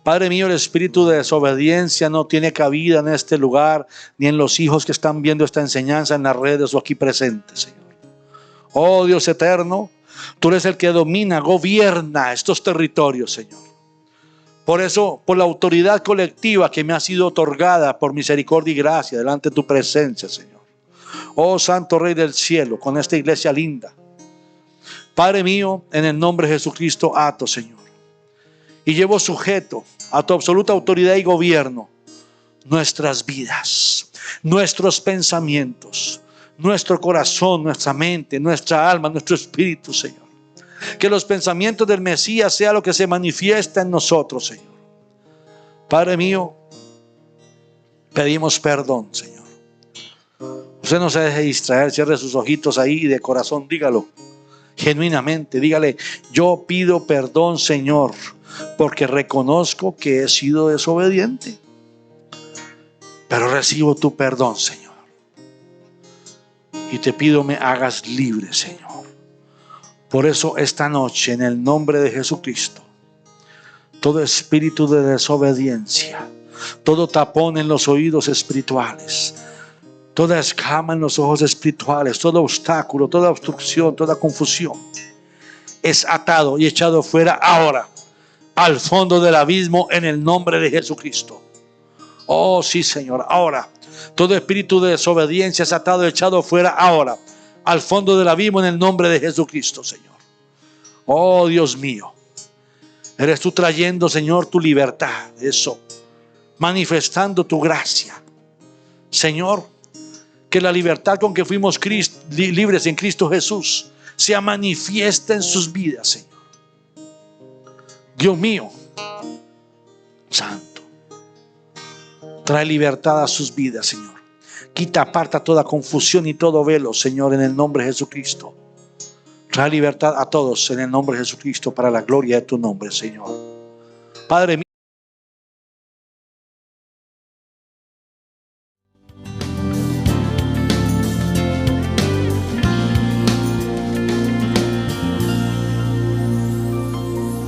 Padre mío, el espíritu de desobediencia no tiene cabida en este lugar, ni en los hijos que están viendo esta enseñanza en las redes o aquí presentes, Señor. Oh Dios eterno, tú eres el que domina, gobierna estos territorios, Señor. Por eso, por la autoridad colectiva que me ha sido otorgada por misericordia y gracia delante de tu presencia, Señor. Oh Santo Rey del cielo, con esta iglesia linda, Padre mío, en el nombre de Jesucristo, ato, Señor, y llevo sujeto a tu absoluta autoridad y gobierno nuestras vidas, nuestros pensamientos, nuestro corazón, nuestra mente, nuestra alma, nuestro espíritu, Señor. Que los pensamientos del Mesías sea lo que se manifiesta en nosotros, Señor. Padre mío, pedimos perdón, Señor. Usted no se deje distraer, cierre sus ojitos ahí y de corazón dígalo. Genuinamente, dígale: yo pido perdón, Señor, porque reconozco que he sido desobediente, pero recibo tu perdón, Señor, y te pido me hagas libre, Señor. Por eso esta noche, en el nombre de Jesucristo, todo espíritu de desobediencia, todo tapón en los oídos espirituales, toda escama en los ojos espirituales, todo obstáculo, toda obstrucción, toda confusión, es atado y echado fuera ahora al fondo del abismo en el nombre de Jesucristo. Oh sí, Señor, ahora todo espíritu de desobediencia es atado y echado fuera ahora al fondo del abismo en el nombre de Jesucristo, Señor. Oh Dios mío, eres tú trayendo, Señor, tu libertad, eso, manifestando tu gracia, Señor. Que la libertad con que fuimos libres en Cristo Jesús sea manifiesta en sus vidas, Señor. Dios mío, Santo, trae libertad a sus vidas, Señor. Quita, aparta toda confusión y todo velo, Señor, en el nombre de Jesucristo. Trae libertad a todos en el nombre de Jesucristo para la gloria de tu nombre, Señor. Padre mío.